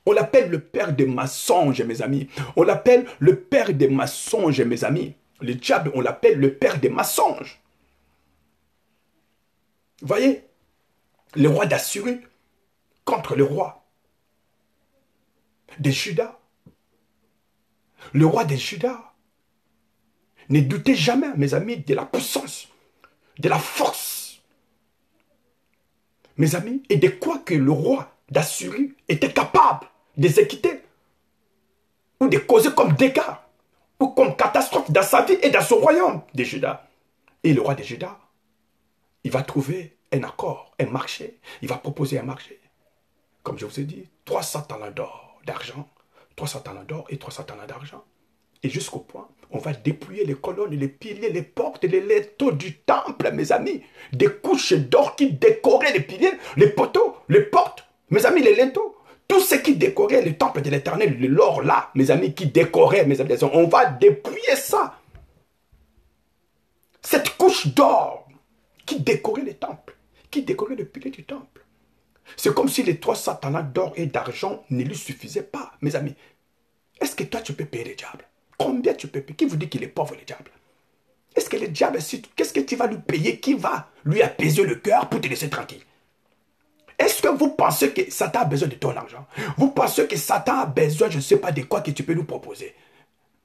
On l'appelle le père des mensonges, mes amis. On l'appelle le père des mensonges, mes amis. Le diable, on l'appelle le père des mensonges. Vous voyez, le roi d'Assyrie contre le roi de Juda. Le roi de Juda. Ne doutez jamais, mes amis, de la puissance, de la force, mes amis, et de quoi que le roi d'Assyrie était capable d'exécuter ou de causer comme dégâts ou comme catastrophe dans sa vie et dans son royaume de Juda. Et le roi de Juda, il va trouver un accord, un marché. Il va proposer un marché. Comme je vous ai dit, 300 talents d'or, d'argent, 300 talents d'or et 300 talents d'argent. Et jusqu'au point, on va dépouiller les colonnes, les piliers, les portes, les linteaux du temple, mes amis. Des couches d'or qui décoraient les piliers, les poteaux, les portes, mes amis, les linteaux. Tout ce qui décorait le temple de l'Éternel, l'or là, mes amis, qui décorait, mes amis, on va dépouiller ça. Cette couche d'or qui décorait le temple, qui décorait le pilier du temple. C'est comme si les 300 talents d'or et d'argent ne lui suffisaient pas, mes amis. Est-ce que toi, tu peux payer le diable? Combien tu peux payer? Qui vous dit qu'il est pauvre, le diable? Est-ce que le diable, qu'est-ce que tu vas lui payer? Qui va lui apaiser le cœur pour te laisser tranquille? Est-ce que vous pensez que Satan a besoin de ton argent? Vous pensez que Satan a besoin, je ne sais pas de quoi que tu peux nous proposer?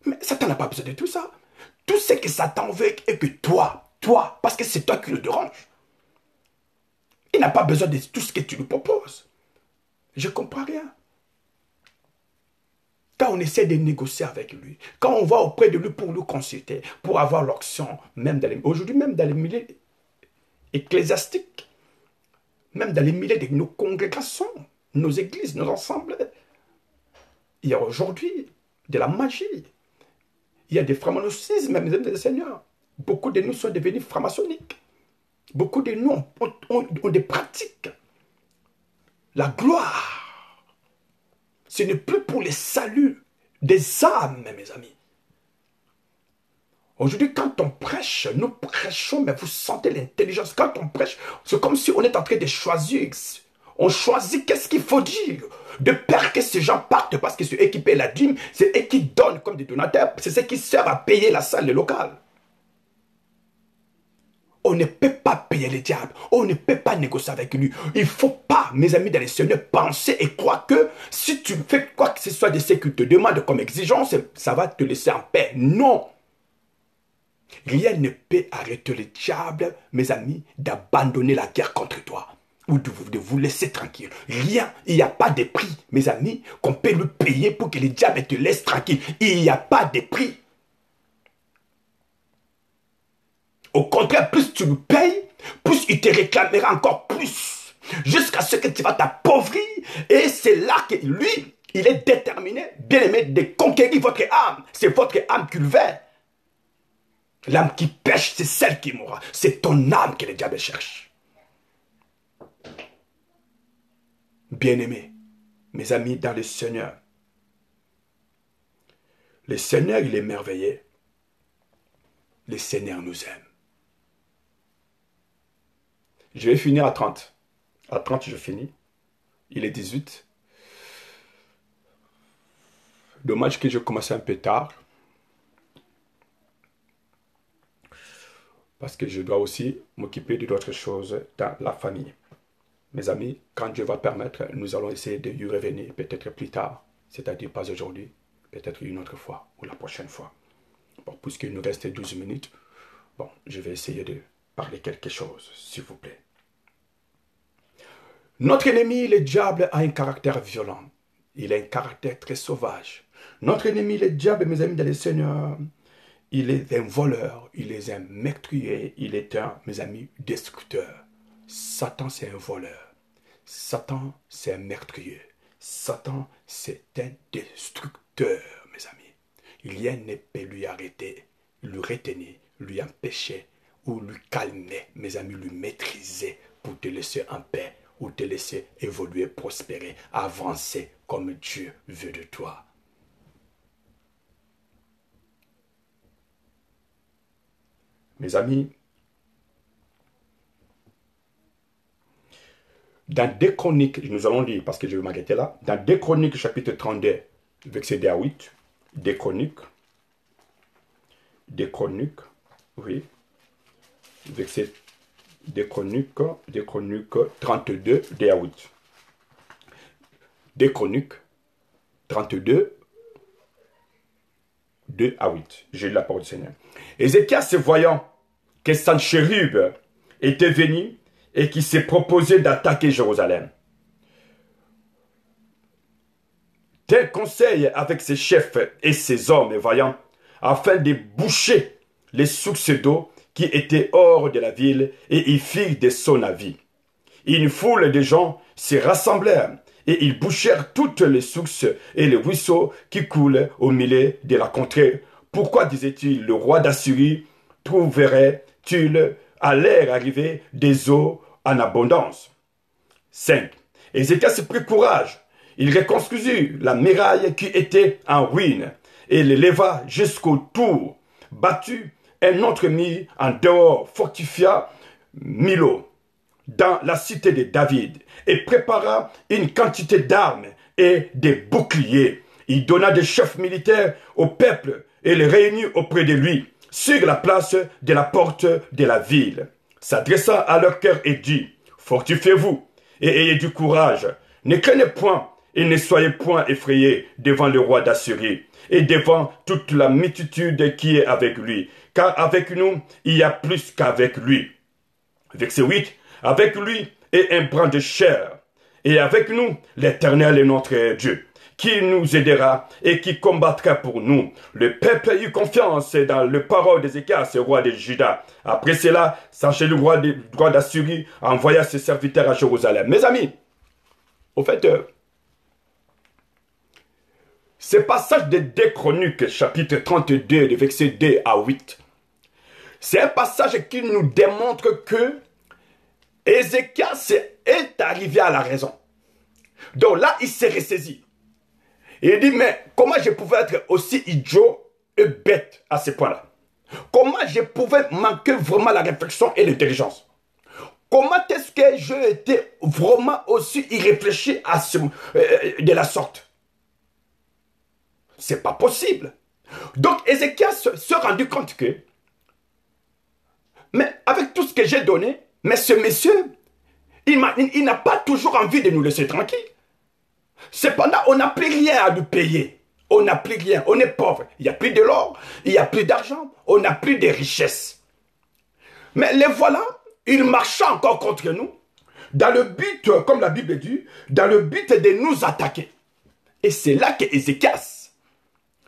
Mais Satan n'a pas besoin de tout ça. Tout ce que Satan veut est que toi, parce que c'est toi qui le dérange. Il n'a pas besoin de tout ce que tu lui proposes. Je ne comprends rien. Quand on essaie de négocier avec lui, quand on va auprès de lui pour le consulter, pour avoir l'option, même aujourd'hui, même dans les milieux ecclésiastiques, même dans les milieux de nos congrégations, nos églises, nos ensembles, il y a aujourd'hui de la magie. Il y a des franc-maçonnismes, même des seigneurs. Beaucoup de nous sont devenus franc-maçonniques. Beaucoup de nous ont des pratiques. La gloire. Ce n'est plus pour le salut des âmes, mes amis. Aujourd'hui, quand on prêche, nous prêchons, mais vous sentez l'intelligence. Quand on prêche, c'est comme si on est en train de choisir. On choisit qu'est-ce qu'il faut dire. De peur que ces gens partent parce qu'ils sont équipés la dîme, c'est eux qui donnent comme des donateurs. C'est ceux qui servent à payer la salle locale. On ne peut pas payer le diable. On ne peut pas négocier avec lui. Il ne faut pas, mes amis dans les seigneurs, penser et croire que si tu fais quoi que ce soit de ce qu'il te demande comme exigence, ça va te laisser en paix. Non. Rien ne peut arrêter le diable, mes amis, d'abandonner la guerre contre toi. Ou de vous laisser tranquille. Rien. Il n'y a pas de prix, mes amis, qu'on peut lui payer pour que le diable te laisse tranquille. Il n'y a pas de prix. Au contraire, plus tu lui payes, plus il te réclamera encore plus. Jusqu'à ce que tu vas t'appauvrir. Et c'est là que lui, il est déterminé, bien aimé, de conquérir votre âme. C'est votre âme qu'il veut. L'âme qui pêche, c'est celle qui mourra. C'est ton âme que le diable cherche. Bien-aimés, mes amis dans le Seigneur. Le Seigneur, il est merveilleux. Le Seigneur nous aime. Je vais finir à 30. À 30, je finis. Il est 18. Dommage que j'ai commencé un peu tard. parce que je dois aussi m'occuper d'autres choses dans la famille. Mes amis, quand Dieu va permettre, nous allons essayer de y revenir peut-être plus tard, c'est-à-dire pas aujourd'hui, peut-être une autre fois ou la prochaine fois. Bon, puisqu'il nous reste 12 minutes, bon, je vais essayer de parler quelque chose, s'il vous plaît. Notre ennemi, le diable, a un caractère violent. Il a un caractère très sauvage. Notre ennemi, le diable, mes amis dans le Seigneur, il est un voleur, il est un meurtrier, il est un, mes amis, destructeur. Satan, c'est un voleur. Satan, c'est un meurtrier. Satan, c'est un destructeur, mes amis. Rien ne peut lui arrêter, lui retenir, lui empêcher ou lui calmer, mes amis, lui maîtriser pour te laisser en paix ou te laisser évoluer, prospérer, avancer comme Dieu veut de toi. Mes amis, dans 2 Chroniques, nous allons lire parce que je vais m'arrêter là, dans 2 Chroniques chapitre 32, verset 2 à 8, 2 Chroniques, oui, verset 2 Chroniques 32, 2 à 8. 2 Chroniques 32, 2 à 8. J'ai lu la parole du Seigneur. Ézéchias, voyant que Sanchérib était venu et qui s'est proposé d'attaquer Jérusalem, tel conseil avec ses chefs et ses hommes voyants, afin de boucher les sources d'eau qui étaient hors de la ville, et ils firent de son avis. Une foule de gens se rassemblèrent, et ils bouchèrent toutes les sources et les ruisseaux qui coulent au milieu de la contrée. Pourquoi, disait-il, le roi d'Assyrie trouverait-il à l'air arrivé des eaux en abondance? 5. Ézéchias prit courage. Il reconstruisit la muraille qui était en ruine et l'éleva jusqu'au tour, battu un autre mis en dehors, fortifia Milo dans la cité de David et prépara une quantité d'armes et des boucliers. Il donna des chefs militaires au peuple et les réunit auprès de lui sur la place de la porte de la ville. S'adressa à leur cœur et dit: fortifiez-vous et ayez du courage. Ne craignez point et ne soyez point effrayés devant le roi d'Assyrie et devant toute la multitude qui est avec lui, car avec nous il y a plus qu'avec lui. Verset 8. Avec lui est un brin de chair, et avec nous l'Éternel est notre Dieu, qui nous aidera et qui combattra pour nous. Le peuple eut confiance dans les paroles d'Ézéchias, roi de Juda. Après cela, Sanchérib, roi d'Assyrie, envoya ses serviteurs à Jérusalem. Mes amis, au fait, ce passage de 2 Chroniques, chapitre 32, de versets 2 à 8, c'est un passage qui nous démontre que Ézéchias est arrivé à la raison. Donc là, il s'est ressaisi. Il dit, mais comment je pouvais être aussi idiot et bête à ce point-là? Comment je pouvais manquer vraiment la réflexion et l'intelligence? Comment est-ce que j'ai été vraiment aussi irréfléchi de la sorte? C'est pas possible. Donc Ézéchias s'est rendu compte que, mais avec tout ce que j'ai donné, mais ce monsieur, il n'a pas toujours envie de nous laisser tranquilles. Cependant, on n'a plus rien à lui payer. On n'a plus rien. On est pauvre. Il n'y a plus de l'or. Il n'y a plus d'argent. On n'a plus de richesses. Mais les voilà, ils marchaient encore contre nous, dans le but, comme la Bible dit, dans le but de nous attaquer. Et c'est là que Ézéchias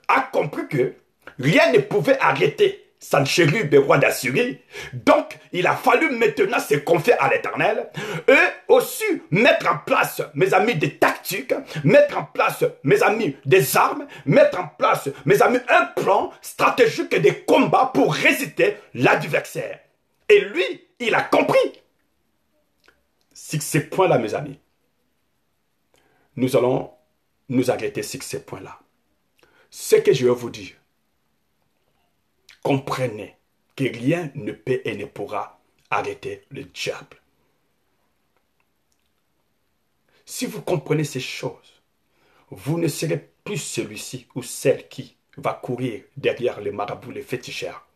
a compris que rien ne pouvait arrêter Sanchérib, roi d'Assyrie. Donc, il a fallu maintenant se confier à l'Éternel et aussi mettre en place, mes amis, des tactiques, mettre en place, mes amis, des armes, mettre en place, mes amis, un plan stratégique de combat pour résister l'adversaire. Et lui, il a compris. Sur ces points-là, mes amis, nous allons nous arrêter sur ces points-là. Ce que je vais vous dire, comprenez que rien ne peut et ne pourra arrêter le diable. Si vous comprenez ces choses, vous ne serez plus celui-ci ou celle qui va courir derrière les marabouts, les féticheurs.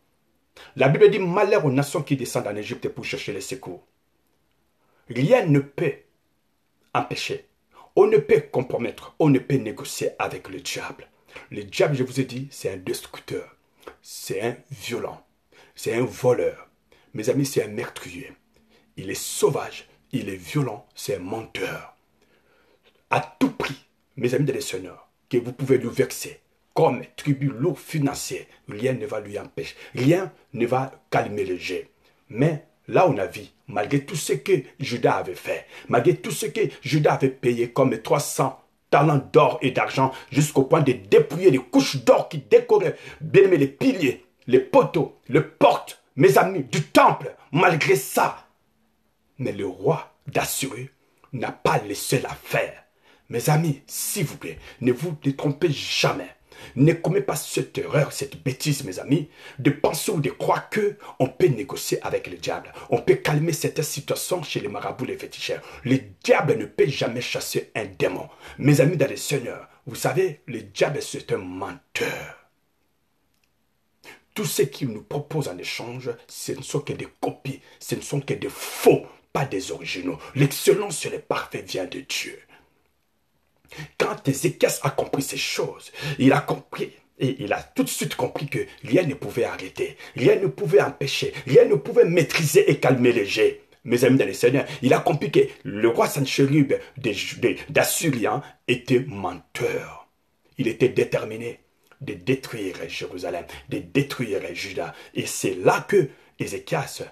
La Bible dit malheur aux nations qui descendent en Égypte pour chercher les secours. Rien ne peut empêcher. On ne peut compromettre. On ne peut négocier avec le diable. Le diable, je vous ai dit, c'est un destructeur. C'est un violent. C'est un voleur. Mes amis, c'est un meurtrier. Il est sauvage. Il est violent. C'est un menteur. À tout prix, mes amis de Seigneur, que vous pouvez lui verser comme tribut lourd financier, rien ne va lui empêcher. Rien ne va calmer le jeu. Mais là, on a vu, malgré tout ce que Judas avait fait, malgré tout ce que Judas avait payé comme 300 talents d'or et d'argent, jusqu'au point de dépouiller les couches d'or qui décoraient bien les piliers, les poteaux, les portes, mes amis, du temple, malgré ça. Mais le roi d'Assur n'a pas laissé l'affaire. Mes amis, s'il vous plaît, ne vous détrompez jamais. Ne commettez pas cette erreur, cette bêtise, mes amis, de penser ou de croire qu'on peut négocier avec le diable. On peut calmer cette situation chez les marabouts, les féticheurs. Le diable ne peut jamais chasser un démon. Mes amis dans le Seigneur, vous savez, le diable c'est un menteur. Tout ce qu'il nous propose en échange, ce ne sont que des copies, ce ne sont que des faux, pas des originaux. L'excellence et le parfait vient de Dieu. Quand Ézéchias a compris ces choses, il a compris et il a tout de suite compris que rien ne pouvait arrêter, rien ne pouvait empêcher, rien ne pouvait maîtriser et calmer les jets. Mes amis dans le Seigneur, il a compris que le roi Sanchérib d'Assyrien était menteur. Il était déterminé de détruire Jérusalem, de détruire Juda. Et c'est là que Ézéchias,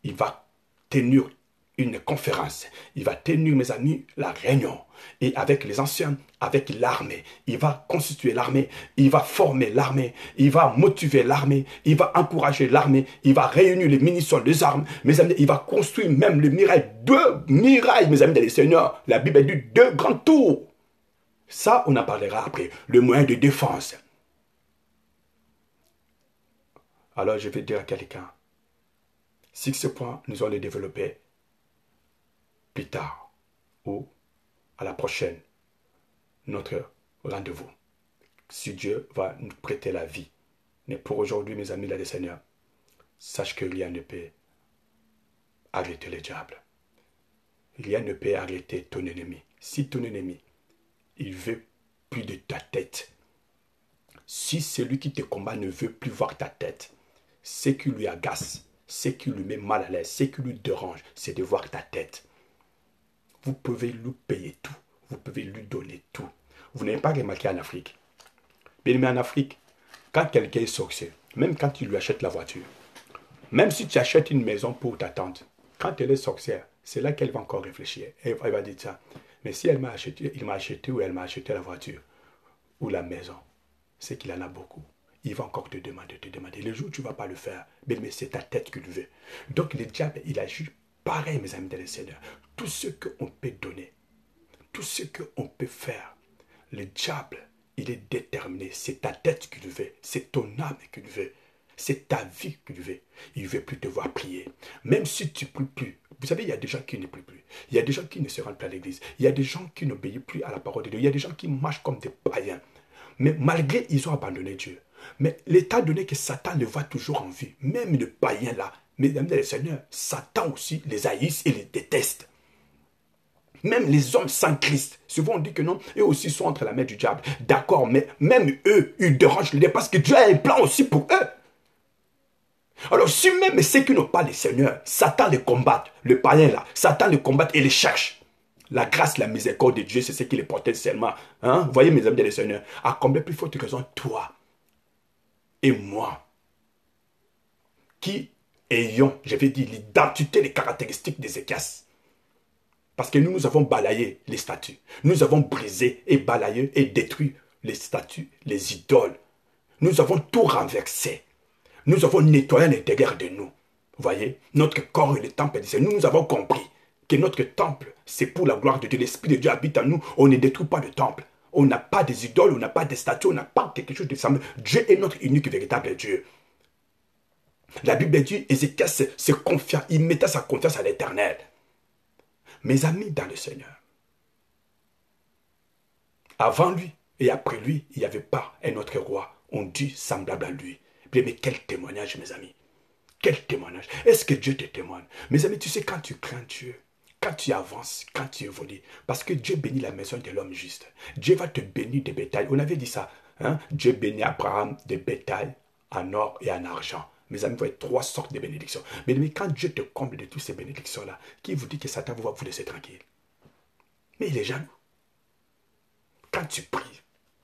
il va tenir une conférence. Il va tenir, mes amis, la réunion. Et avec les anciens, avec l'armée, il va constituer l'armée, il va former l'armée, il va motiver l'armée, il va encourager l'armée, il va réunir les munitions, les armes, mes amis, il va construire même le muraille, 2 murailles, mes amis, dans les seigneurs. La Bible dit 2 grands tours. Ça, on en parlera après. Le moyen de défense. Alors, je vais dire à quelqu'un, si ce point, nous allons le développer plus tard ou à la prochaine, notre rendez-vous. Si Dieu va nous prêter la vie. Mais pour aujourd'hui, mes amis, là, les Seigneurs, sache que rien ne peut arrêter le diable. Rien ne peut arrêter ton ennemi. Si ton ennemi, il veut plus de ta tête, si celui qui te combat ne veut plus voir ta tête, ce qui lui agace, ce qui lui met mal à l'aise, ce qui lui dérange, c'est de voir ta tête. Vous pouvez lui payer tout. Vous pouvez lui donner tout. Vous n'avez pas remarqué en Afrique. Bien aimé, en Afrique, quand quelqu'un est sorcier, même quand tu lui achètes la voiture, même si tu achètes une maison pour ta tante, quand elle est sorcière, c'est là qu'elle va encore réfléchir. Elle va dire ça. Mais si elle m'a acheté, il m'a acheté ou elle m'a acheté la voiture ou la maison, c'est qu'il en a beaucoup. Il va encore te demander. Le jour où tu ne vas pas le faire, mais c'est ta tête qu'il veut. Donc le diable, il agit pareil, mes amis dans le Seigneur. Tout ce qu'on peut donner, tout ce qu'on peut faire, le diable, il est déterminé. C'est ta tête qu'il veut, c'est ton âme qu'il veut, c'est ta vie qu'il veut. Il ne veut plus te voir prier. Même si tu ne pries plus. Vous savez, il y a des gens qui ne prient plus. Il y a des gens qui ne se rendent plus à l'église. Il y a des gens qui n'obéissent plus à la parole de Dieu. Il y a des gens qui marchent comme des païens. Mais malgré, ils ont abandonné Dieu. Mais l'état donné que Satan le voit toujours en vie, même le païen là, mesdames et Seigneur, Satan aussi les haïsse et les déteste. Même les hommes sans Christ, souvent on dit que non, eux aussi sont entre la main du diable. D'accord, mais même eux, ils dérangent les parce que Dieu a un plan aussi pour eux. Alors si même ceux qui n'ont pas le Seigneur, Satan les combat, le païen là, Satan les combat et les cherche. La grâce, la miséricorde de Dieu, c'est ce qui les protège seulement. Hein? Vous voyez mes amis des Seigneurs, à combien plus forte raison toi et moi, qui ayons, je vais dire, l'identité, les caractéristiques d'Ézéchias. Parce que nous avons balayé les statues. Nous avons brisé et balayé et détruit les statues, les idoles. Nous avons tout renversé. Nous avons nettoyé l'intérieur de nous. Vous voyez, notre corps est le temple de Dieu. Nous avons compris que notre temple, c'est pour la gloire de Dieu. L'Esprit de Dieu habite en nous. On ne détruit pas le temple. On n'a pas des idoles, on n'a pas des statues, on n'a pas quelque chose de semblable. Dieu est notre unique et véritable Dieu. La Bible dit, Ézéchias se confia, il mettait sa confiance à l'Éternel. Mes amis dans le Seigneur, avant lui et après lui, il n'y avait pas un autre roi, on dit semblable à lui. Mais quel témoignage, mes amis. Quel témoignage. Est-ce que Dieu te témoigne? Mes amis, tu sais, quand tu crains Dieu, quand tu avances, quand tu évolues, parce que Dieu bénit la maison de l'homme juste. Dieu va te bénir des bétails. On avait dit ça. Hein? Dieu bénit Abraham des bétails en or et en argent. Mes amis, vous voyez 3 sortes de bénédictions. Mais quand Dieu te comble de toutes ces bénédictions-là, qui vous dit que Satan va vous laisser tranquille? Mais il est jaloux. Quand tu pries,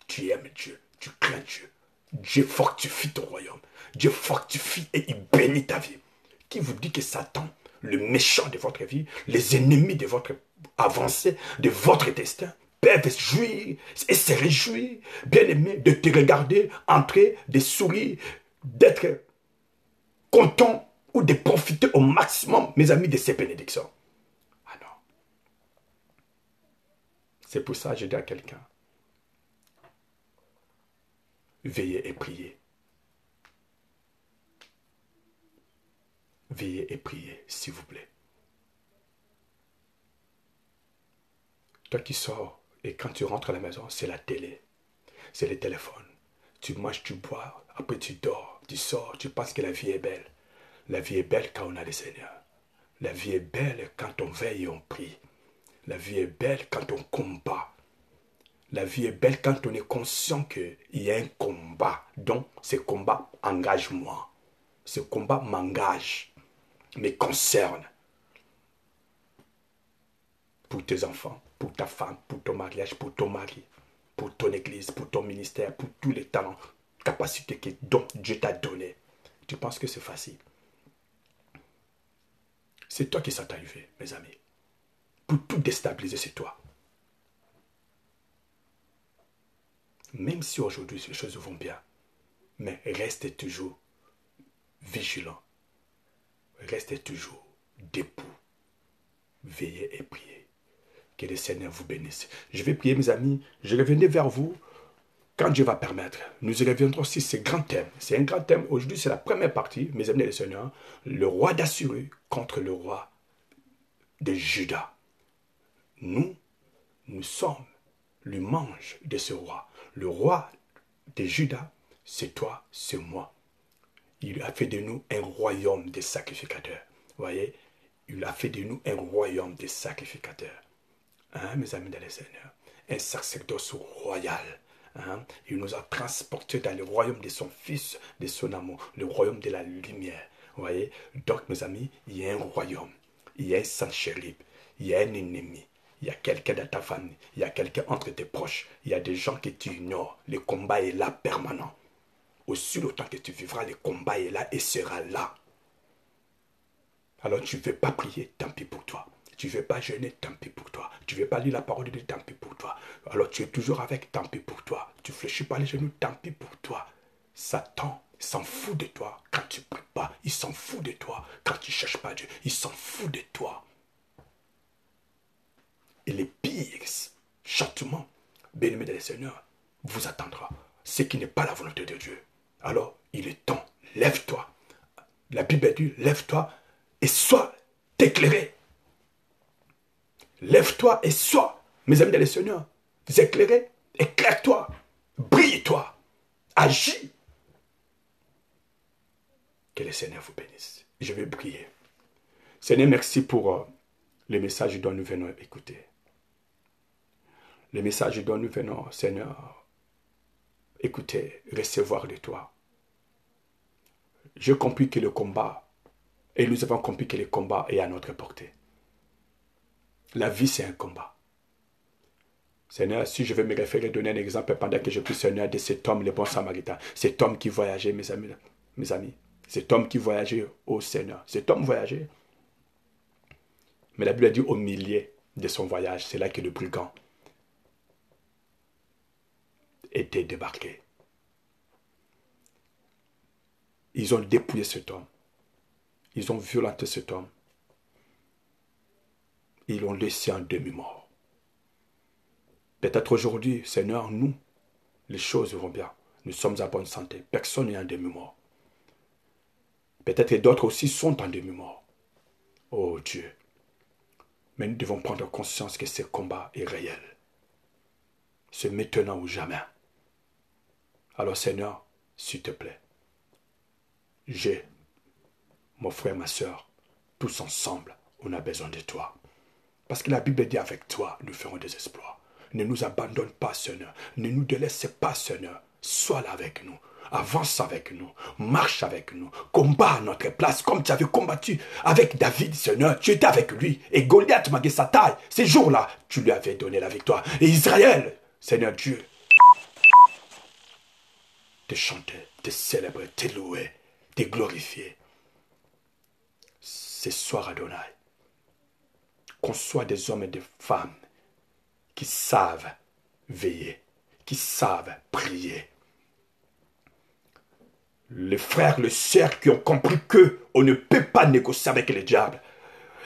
tu aimes Dieu, tu crains Dieu. Dieu fortifie ton royaume. Dieu fortifie et il bénit ta vie. Qui vous dit que Satan, le méchant de votre vie, les ennemis de votre avancée, de votre destin, peuvent jouir et se réjouir, bien aimé, de te regarder entrer, de sourire, d'être content ou de profiter au maximum, mes amis, de ces bénédictions. Ah non. C'est pour ça que je dis à quelqu'un, veillez et priez. Veillez et priez, s'il vous plaît. Toi qui sors et quand tu rentres à la maison, c'est la télé, c'est le téléphone. Tu manges, tu bois, après tu dors, tu sors, tu penses que la vie est belle. La vie est belle quand on a le Seigneur. La vie est belle quand on veille et on prie. La vie est belle quand on combat. La vie est belle quand on est conscient qu'il y a un combat. Donc, ce combat engage moi. Ce combat m'engage, me concerne. Pour tes enfants, pour ta femme, pour ton mariage, pour ton mari, pour ton église, pour ton ministère, pour tous les talents, capacités dont Dieu t'a donné. Tu penses que c'est facile? C'est toi qui s'est arrivé, mes amis. Pour tout déstabiliser, c'est toi. Même si aujourd'hui les choses vont bien, mais reste toujours vigilant. Restez toujours debout. Veillez et priez. Que le Seigneur vous bénisse. Je vais prier, mes amis. Je reviendrai vers vous quand Dieu va permettre. Nous y reviendrons sur ce grand thème. C'est un grand thème. Aujourd'hui, c'est la première partie, mes amis et le Seigneur. Le roi d'Assyrie contre le roi de Juda. Nous sommes le mange de ce roi. Le roi de Juda, c'est toi, c'est moi. Il a fait de nous un royaume de sacrificateurs. Vous voyez, il a fait de nous un royaume de sacrificateurs. Hein, mes amis dans le Seigneur. Un sacerdoce royal. Hein? Il nous a transportés dans le royaume de son Fils, de son amour, le royaume de la lumière. Vous voyez, donc mes amis, il y a un royaume. Il y a un Sanchérib. Il y a un ennemi. Il y a quelqu'un dans ta famille. Il y a quelqu'un entre tes proches. Il y a des gens que tu ignores. Le combat est là permanent. Aussi longtemps que tu vivras, le combat est là et sera là. Alors tu ne veux pas prier, tant pis pour toi. Tu ne veux pas jeûner, tant pis pour toi. Tu ne veux pas lire la parole de Dieu, tant pis pour toi. Alors tu es toujours avec, tant pis pour toi. Tu ne fléchis pas les genoux, tant pis pour toi. Satan s'en fout de toi quand tu ne pries pas. Il s'en fout de toi quand tu ne cherches pas Dieu. Il s'en fout de toi. Et les pires châtiments, bien-aimés dans le Seigneur, vous attendra. Ce qui n'est pas la volonté de Dieu. Alors, il est temps, lève-toi. La Bible dit, lève-toi et sois éclairé. Lève-toi et sois, mes amis dans le Seigneur, éclairé, éclaire-toi, brille-toi, agis. Que le Seigneur vous bénisse. Je vais prier. Seigneur, merci pour le message dont nous venons écouter. Le message dont nous venons, Seigneur, écouter, recevoir de toi. J'ai compris que le combat, et nous avons compris que le combat est à notre portée. La vie, c'est un combat. Seigneur, si je vais me référer, donner un exemple pendant que je prie, Seigneur, de cet homme, le bon samaritain, cet homme qui voyageait, mes amis, cet homme qui voyageait au Seigneur, cet homme voyageait. Mais la Bible a dit au milieu de son voyage, c'est là que le brigand était débarqué. Ils ont dépouillé cet homme. Ils ont violenté cet homme. Ils l'ont laissé en demi-mort. Peut-être aujourd'hui, Seigneur, nous, les choses vont bien. Nous sommes en bonne santé. Personne n'est en demi-mort. Peut-être que d'autres aussi sont en demi-mort. Oh Dieu. Mais nous devons prendre conscience que ce combat est réel. C'est maintenant ou jamais. Alors Seigneur, s'il te plaît, j'ai mon frère, ma soeur, tous ensemble, on a besoin de toi. Parce que la Bible dit avec toi, nous ferons des exploits. Ne nous abandonne pas, Seigneur. Ne nous délaisse pas, Seigneur. Sois là avec nous. Avance avec nous. Marche avec nous. Combat à notre place comme tu avais combattu avec David, Seigneur. Tu étais avec lui. Et Goliath, malgré sa taille, ces jours-là, tu lui avais donné la victoire. Et Israël, Seigneur Dieu, te chanter, te célébrer, te louer, te glorifier. Ce soir, Adonai, qu'on soit des hommes et des femmes qui savent veiller, qui savent prier. Les frères, les sœurs qui ont compris qu'on ne peut pas négocier avec le diable.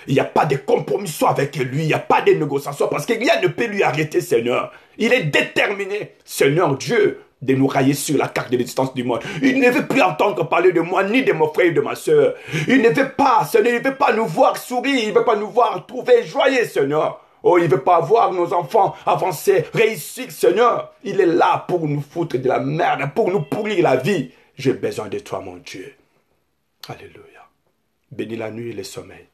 Il n'y a pas de compromis avec lui, il n'y a pas de négociation parce que rien ne peut lui arrêter, Seigneur. Il est déterminé, Seigneur Dieu, de nous railler sur la carte de l'existence du monde. Il ne veut plus entendre parler de moi, ni de mon frère et de ma soeur. Il ne veut pas, Seigneur, il ne veut pas nous voir sourire, il ne veut pas nous voir trouver joyeux, Seigneur. Oh, il ne veut pas voir nos enfants avancer, réussir, Seigneur. Il est là pour nous foutre de la merde, pour nous pourrir la vie. J'ai besoin de toi, mon Dieu. Alléluia. Bénis la nuit et le sommeil.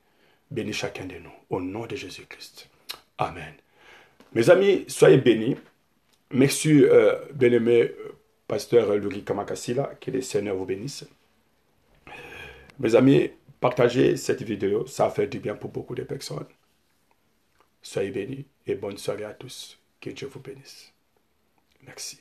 Bénis chacun de nous. Au nom de Jésus-Christ. Amen. Mes amis, soyez bénis. Merci, bien-aimé pasteur Louis Kamakasila. Que le Seigneur vous bénisse. Mes amis, partagez cette vidéo. Ça fait du bien pour beaucoup de personnes. Soyez bénis et bonne soirée à tous. Que Dieu vous bénisse. Merci.